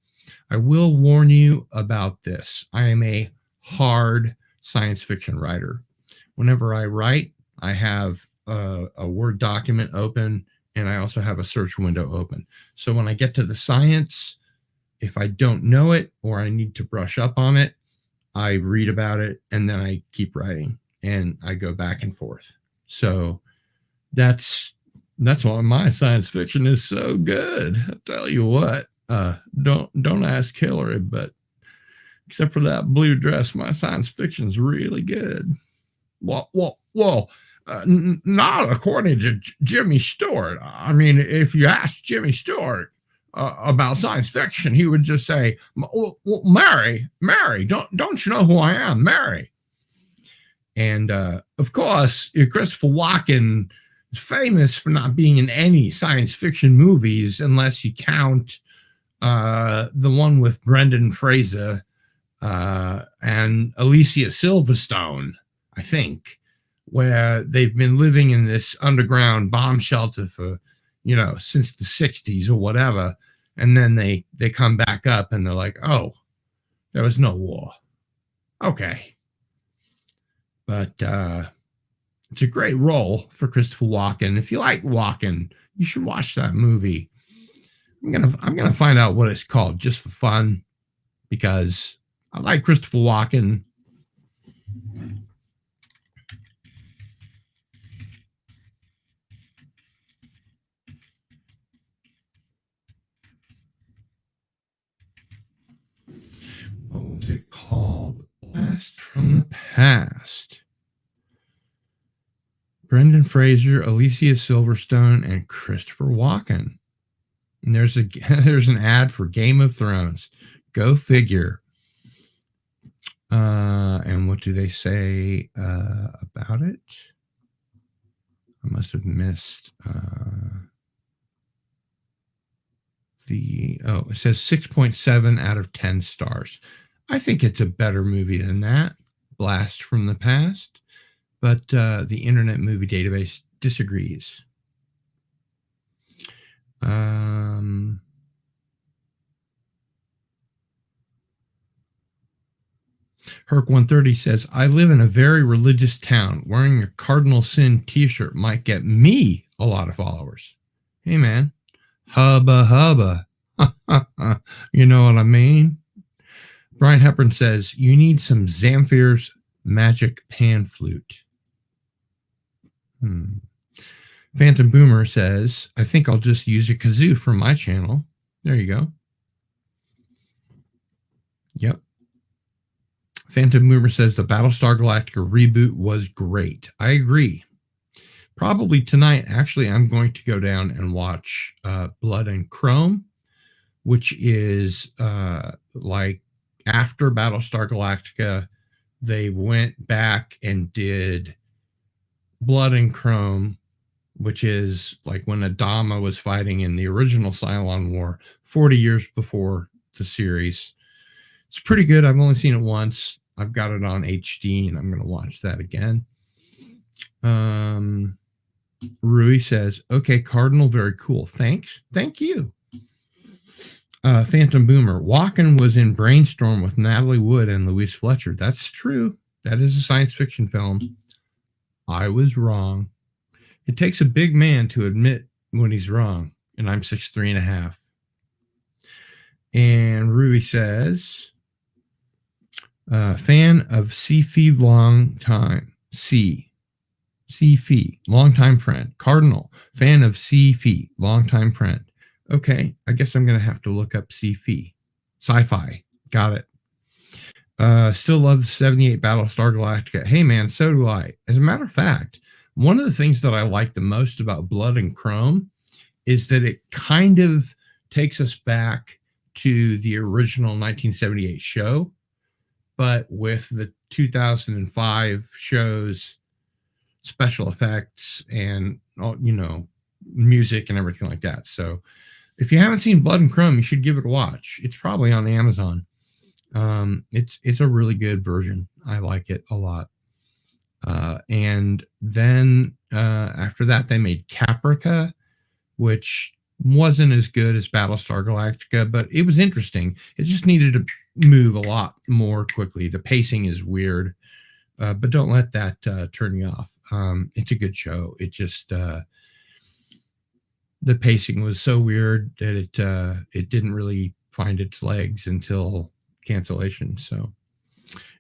I will warn you about this. I am a hard science fiction writer. Whenever I write, I have a Word document open, and I also have a search window open. So when I get to the science, if I don't know it or I need to brush up on it, I read about it and then I keep writing and I go back and forth. So that's why my science fiction is so good. I'll tell you what. Don't ask Hillary, but except for that blue dress, my science fiction's really good. Well, not according to Jimmy Stewart. I mean, if you ask Jimmy Stewart about science fiction, he would just say, well, Mary, don't you know who I am, Mary? And of course, Christopher Walken is famous for not being in any science fiction movies unless you count the one with Brendan Fraser and Alicia Silverstone, I think, where they've been living in this underground bomb shelter for, since the 60s or whatever. And then they come back up and they're like, oh, there was no war. Okay. But it's a great role for Christopher Walken. If you like Walken, you should watch that movie. I'm gonna find out what it's called just for fun, because I like Christopher Walken. What was it called? Blast from the Past. Brendan Fraser, Alicia Silverstone, and Christopher Walken. And there's an ad for Game of Thrones. Go figure. And what do they say about it? I must have missed it says 6.7 out of 10 stars. I think it's a better movie than that, Blast from the Past, but the Internet Movie Database disagrees. Herc130 says, I live in a very religious town. Wearing a Cardinal Sin t-shirt might get me a lot of followers. Hey, man. Hubba hubba. You know what I mean? Brian Hepburn says, you need some Zamfir's magic pan flute. Phantom Boomer says, I think I'll just use a kazoo for my channel. There you go. Yep. Phantom Boomer says the Battlestar Galactica reboot was great. I agree. Probably tonight, actually, I'm going to go down and watch Blood and Chrome, which is like after Battlestar Galactica, they went back and did Blood and Chrome, which is like when Adama was fighting in the original Cylon War 40 years before the series. It's pretty good. I've only seen it once. I've got it on HD, and I'm going to watch that again. Rui says, okay, Cardinal, very cool. Thanks. Thank you. Phantom Boomer, Walken was in Brainstorm with Natalie Wood and Louise Fletcher. That's true. That is a science fiction film. I was wrong. It takes a big man to admit when he's wrong, and I'm 6'3.5". And Rui says, fan of Cfee long time. Cfee, longtime friend. Cardinal, fan of Cfee, longtime friend. Okay, I guess I'm going to have to look up Cfee. Sci-fi. Got it. Still love the 78 Battlestar Galactica. Hey, man, so do I. As a matter of fact, one of the things that I like the most about Blood and Chrome is that it kind of takes us back to the original 1978 show. but with the 2005 show's special effects and music and everything like that. So if you haven't seen Blood and Chrome, you should give it a watch. It's probably on Amazon. It's a really good version. I like it a lot. And then after that, they made Caprica, which wasn't as good as Battlestar Galactica, but it was interesting. It just needed to move a lot more quickly. The pacing is weird, but don't let that turn you off. It's a good show. It just the pacing was so weird that it didn't really find its legs until cancellation. So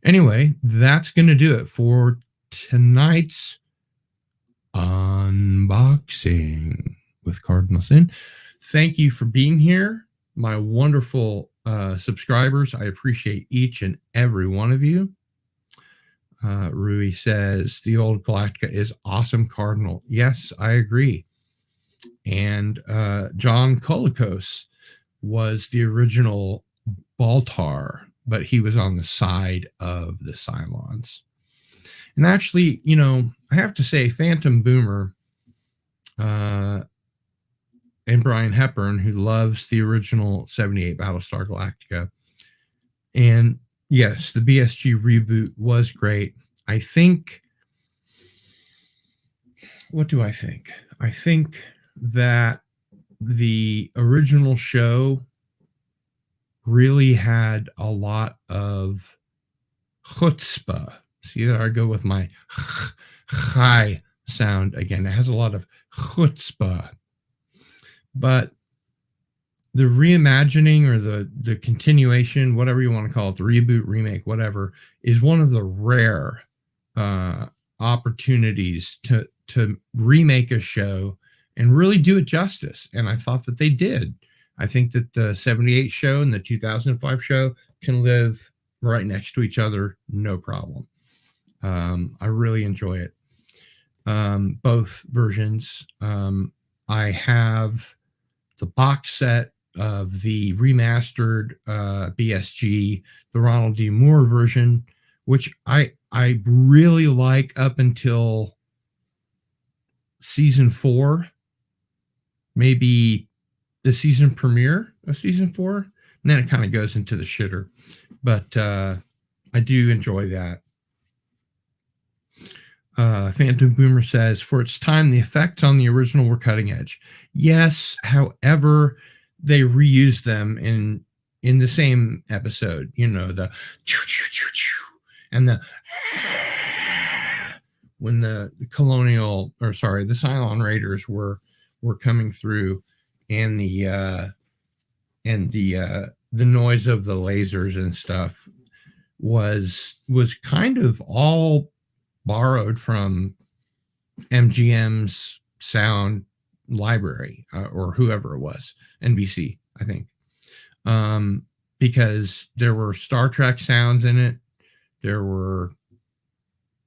anyway, that's going to do it for tonight's unboxing with Cardinal Sin. Thank you for being here, my wonderful subscribers. I appreciate each and every one of you. Rui says the old Galactica is awesome, Cardinal. Yes, I agree. And John Colicos was the original Baltar, but he was on the side of the Cylons. And actually, I have to say, Phantom Boomer and Brian Hepburn, who loves the original 78 Battlestar Galactica. And yes, the BSG reboot was great. I think, what do I think? I think that the original show really had a lot of chutzpah. See that I go with my high sound again. It has a lot of chutzpah. But the reimagining or the continuation, whatever you want to call it, the reboot, remake, whatever, is one of the rare opportunities to remake a show and really do it justice. And I thought that they did. I think that the 78 show and the 2005 show can live right next to each other, no problem. I really enjoy it. Both versions. I have the box set of the remastered BSG, the Ronald D. Moore version, which I really like up until season 4, maybe the season premiere of season 4, and then it kind of goes into the shitter. But I do enjoy that. Phantom Boomer says, for its time, the effects on the original were cutting edge. Yes, however, they reused them in the same episode. The and the when the Cylon Raiders were coming through, and the noise of the lasers and stuff was kind of all borrowed from MGM's sound library, or whoever it was, NBC, I think, because there were Star Trek sounds in it. There were,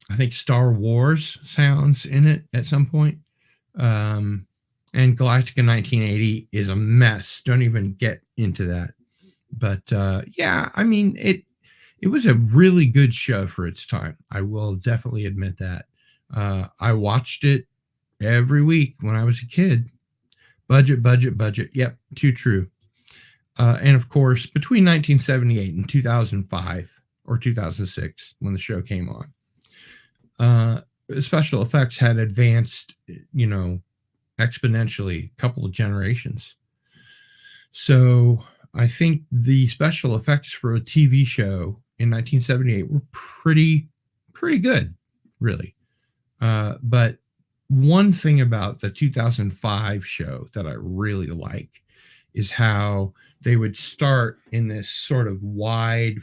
I think, Star Wars sounds in it at some point. And Galactica 1980 is a mess. Don't even get into that. But yeah, I mean, it was a really good show for its time. I will definitely admit that. I watched it every week when I was a kid. Budget. Yep, too true. And of course, between 1978 and 2005 or 2006, when the show came on, special effects had advanced, exponentially, a couple of generations. So I think the special effects for a TV show in 1978 were pretty good, really. But one thing about the 2005 show that I really like is how they would start in this sort of wide,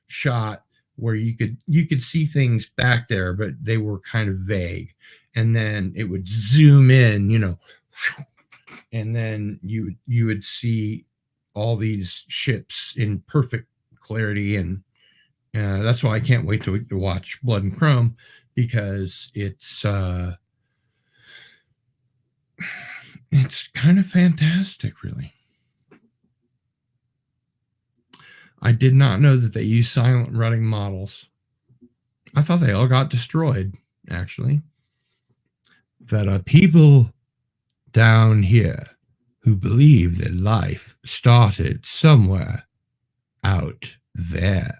shot where you could see things back there, but they were kind of vague. And then it would zoom in, and then you would see all these ships in perfect clarity. And that's why I can't wait to watch Blood and Chrome, because it's kind of fantastic, really. I did not know that they use silent running models. I thought they all got destroyed, actually. There are people down here who believe that life started somewhere out there.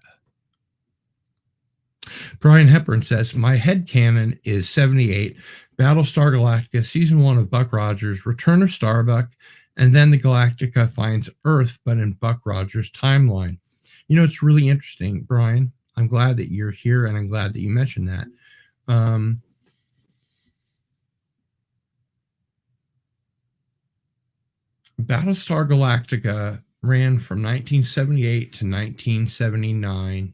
Brian Hepburn says, my headcanon is 78, Battlestar Galactica, Season 1 of Buck Rogers, Return of Starbuck, and then the Galactica finds Earth, but in Buck Rogers' timeline. You know, it's really interesting, Brian. I'm glad that you're here, and I'm glad that you mentioned that. Battlestar Galactica ran from 1978 to 1979,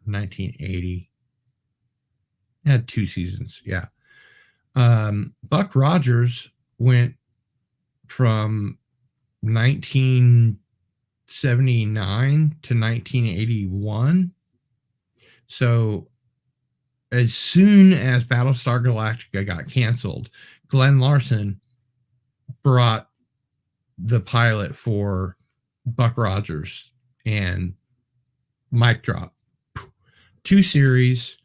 1980. It had 2 seasons, yeah. Buck Rogers went from 1979 to 1981. So as soon as Battlestar Galactica got canceled, Glenn Larson brought the pilot for Buck Rogers, and mic drop. 2 series,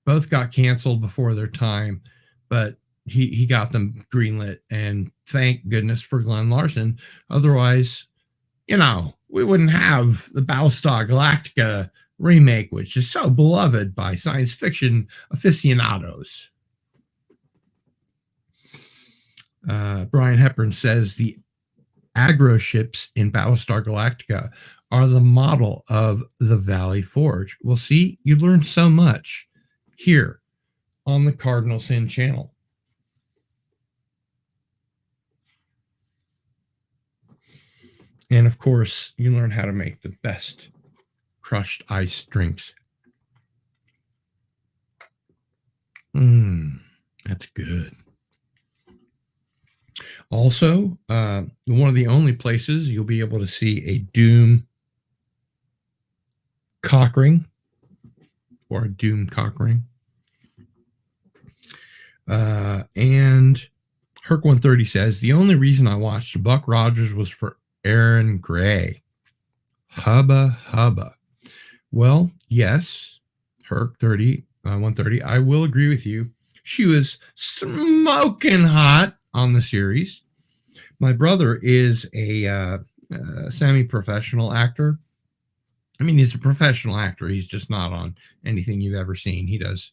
both got canceled before their time, but he got them greenlit, and thank goodness for Glenn Larson. Otherwise, you know, we wouldn't have the Battlestar Galactica remake, which is so beloved by science fiction aficionados. Brian Hepburn says the aggro ships in Battlestar Galactica are the model of the Valley Forge. Well, see, you learned so much here on the Cardinal Sin channel. And of course, you learn how to make the best crushed ice drinks. That's good. Also, one of the only places you'll be able to see a Doom cock ring or a Doom cock ring. And Herc 130 says, the only reason I watched Buck Rogers was for Aaron Gray. Hubba hubba. Well, yes, Herc 130, I will agree with you. She was smoking hot on the series. My brother is a semi-professional actor. I mean, he's a professional actor. He's just not on anything you've ever seen. He does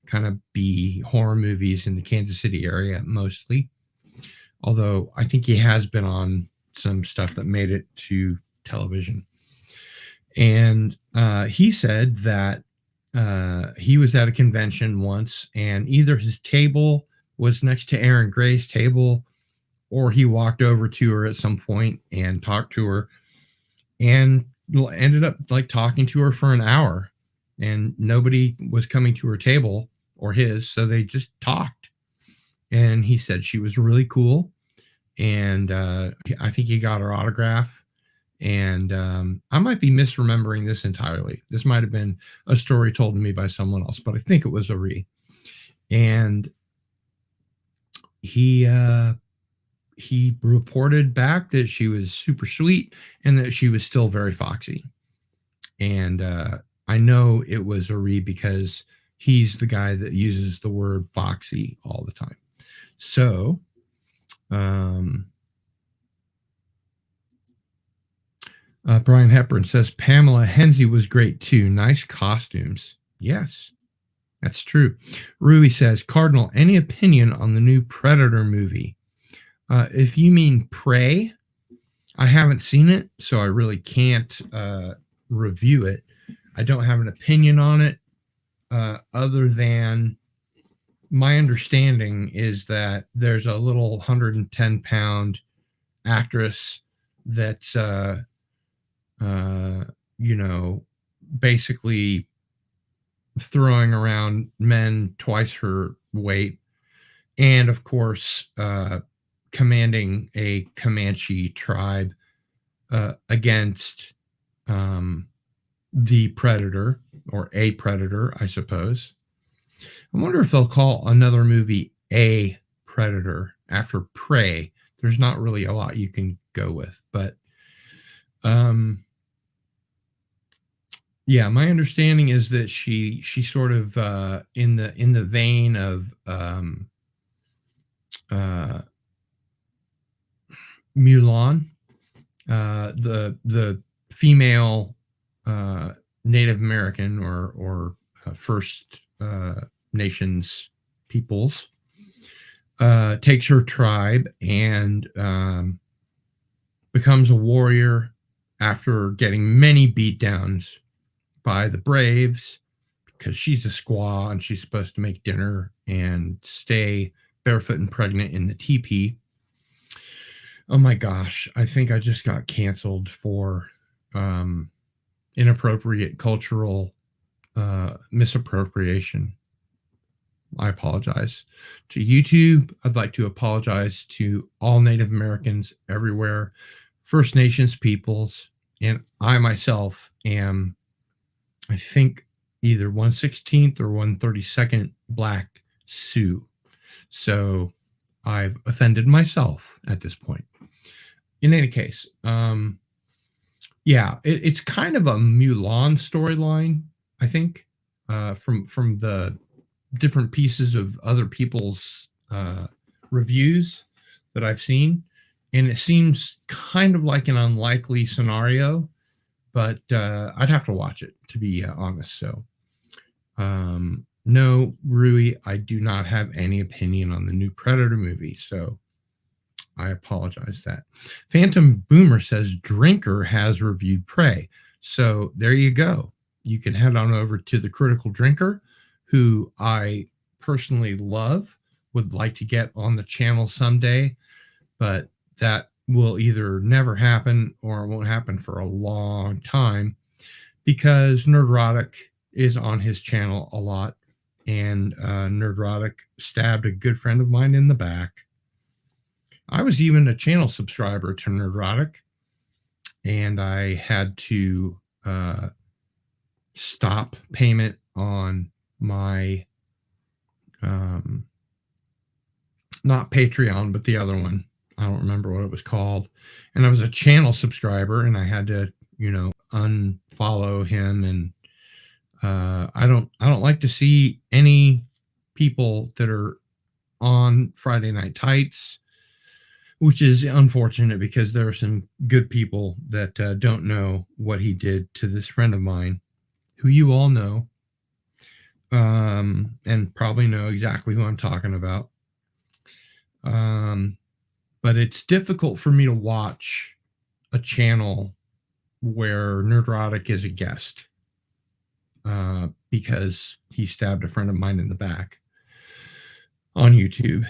kind of B horror movies in the Kansas City area mostly. Although I think he has been on some stuff that made it to television. And he said that he was at a convention once, and either his table was next to Aaron Gray's table, or he walked over to her at some point and talked to her, and ended up like talking to her for an hour, and nobody was coming to her table or his, so they just talked. And he said she was really cool, and I think he got her autograph. And I might be misremembering this entirely. This might have been a story told to me by someone else, but I think it was Ari. And he reported back that she was super sweet and that she was still very foxy. And I know it was Ari because he's the guy that uses the word foxy all the time. So, Brian Hepburn says Pamela Hensley was great too. Nice costumes. Yes, that's true. Rui says, Cardinal, any opinion on the new Predator movie? If you mean Prey, I haven't seen it, so I really can't review it. I don't have an opinion on it, other than my understanding is that there's a little 110-pound actress that's basically throwing around men twice her weight, and of course commanding a Comanche tribe against the Predator, or a Predator, I suppose. I wonder if they'll call another movie A Predator after Prey. There's not really a lot you can go with, but Yeah, my understanding is that she sort of in the vein of uh, Mulan, the female Native American or First Nations peoples takes her tribe and becomes a warrior after getting many beatdowns by the Braves because she's a squaw and she's supposed to make dinner and stay barefoot and pregnant in the teepee. Oh my gosh, I think I just got canceled for inappropriate cultural misappropriation. I apologize to YouTube. I'd like to apologize to all Native Americans everywhere, First Nations peoples, and I myself am, I think, either 1/16th or 1/32nd Black Sioux. So I've offended myself at this point. In any case, yeah, it's kind of a Mulan storyline, I think, from the different pieces of other people's reviews that I've seen, and it seems kind of like an unlikely scenario, but I'd have to watch it to be honest. So, no, Rui, I do not have any opinion on the new Predator movie, so I apologize that. Phantom Boomer says Drinker has reviewed Prey. So there you go. You can head on over to the Critical Drinker, who I personally love, would like to get on the channel someday, but that will either never happen or it won't happen for a long time because Nerdrotic is on his channel a lot, and Nerdrotic stabbed a good friend of mine in the back. I was even a channel subscriber to Nerdrotic, and I had to stop payment on my not Patreon, but the other one. I don't remember what it was called. And I was a channel subscriber, and I had to, unfollow him. And I don't like to see any people that are on Friday Night Tights, which is unfortunate because there are some good people that don't know what he did to this friend of mine, who you all know, and probably know exactly who I'm talking about. But it's difficult for me to watch a channel where Nerdrotic is a guest because he stabbed a friend of mine in the back on YouTube.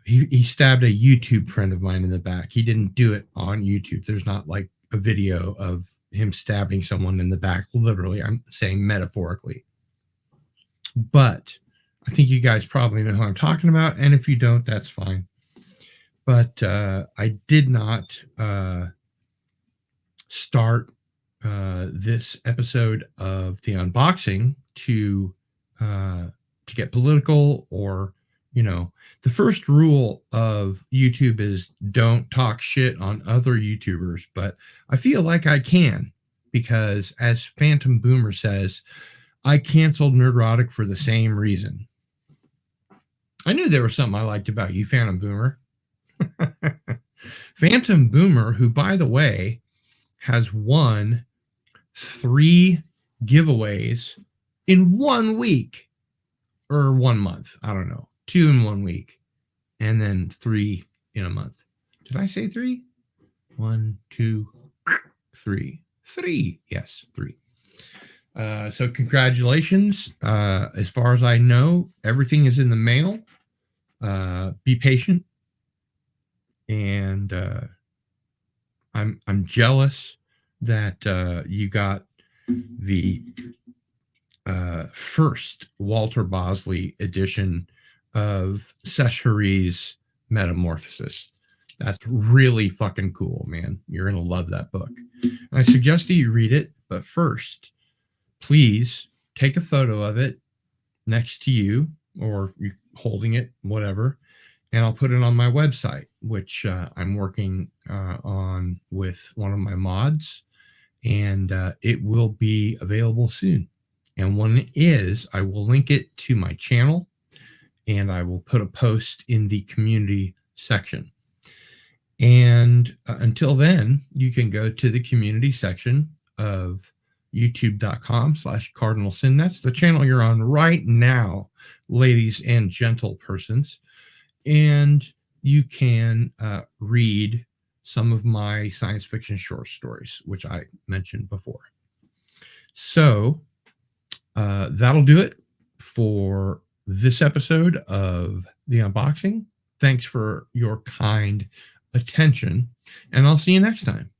He stabbed a YouTube friend of mine in the back. He didn't do it on YouTube. There's not like a video of him stabbing someone in the back. Literally, I'm saying metaphorically. But I think you guys probably know who I'm talking about. And if you don't, that's fine. But I did not start this episode of the unboxing to get political or, the first rule of YouTube is don't talk shit on other YouTubers, but I feel like I can because, as Phantom Boomer says, I canceled Nerdrotic for the same reason. I knew there was something I liked about you, Phantom Boomer. Phantom Boomer, who, by the way, has won 3 giveaways in 1 week or 1 month. I don't know. 2 in 1 week and then 3 in a month. Did I say 3? 1, 2, 3. 3. Yes, 3. So congratulations. As far as I know, everything is in the mail. Be patient. And I'm jealous that you got the first Walter Bosley edition of Sesheri's Metamorphosis. That's really fucking cool, man. You're going to love that book. And I suggest that you read it, but first, please take a photo of it next to you or you holding it, whatever, and I'll put it on my website, which I'm working on with one of my mods. and it will be available soon. And when it is, I will link it to my channel, and I will put a post in the community section. And until then, you can go to the community section of youtube.com/Cardinal Sin. That's the channel you're on right now, ladies and gentle persons. And you can read some of my science fiction short stories, which I mentioned before. So that'll do it for this episode of the unboxing. Thanks for your kind attention, and I'll see you next time.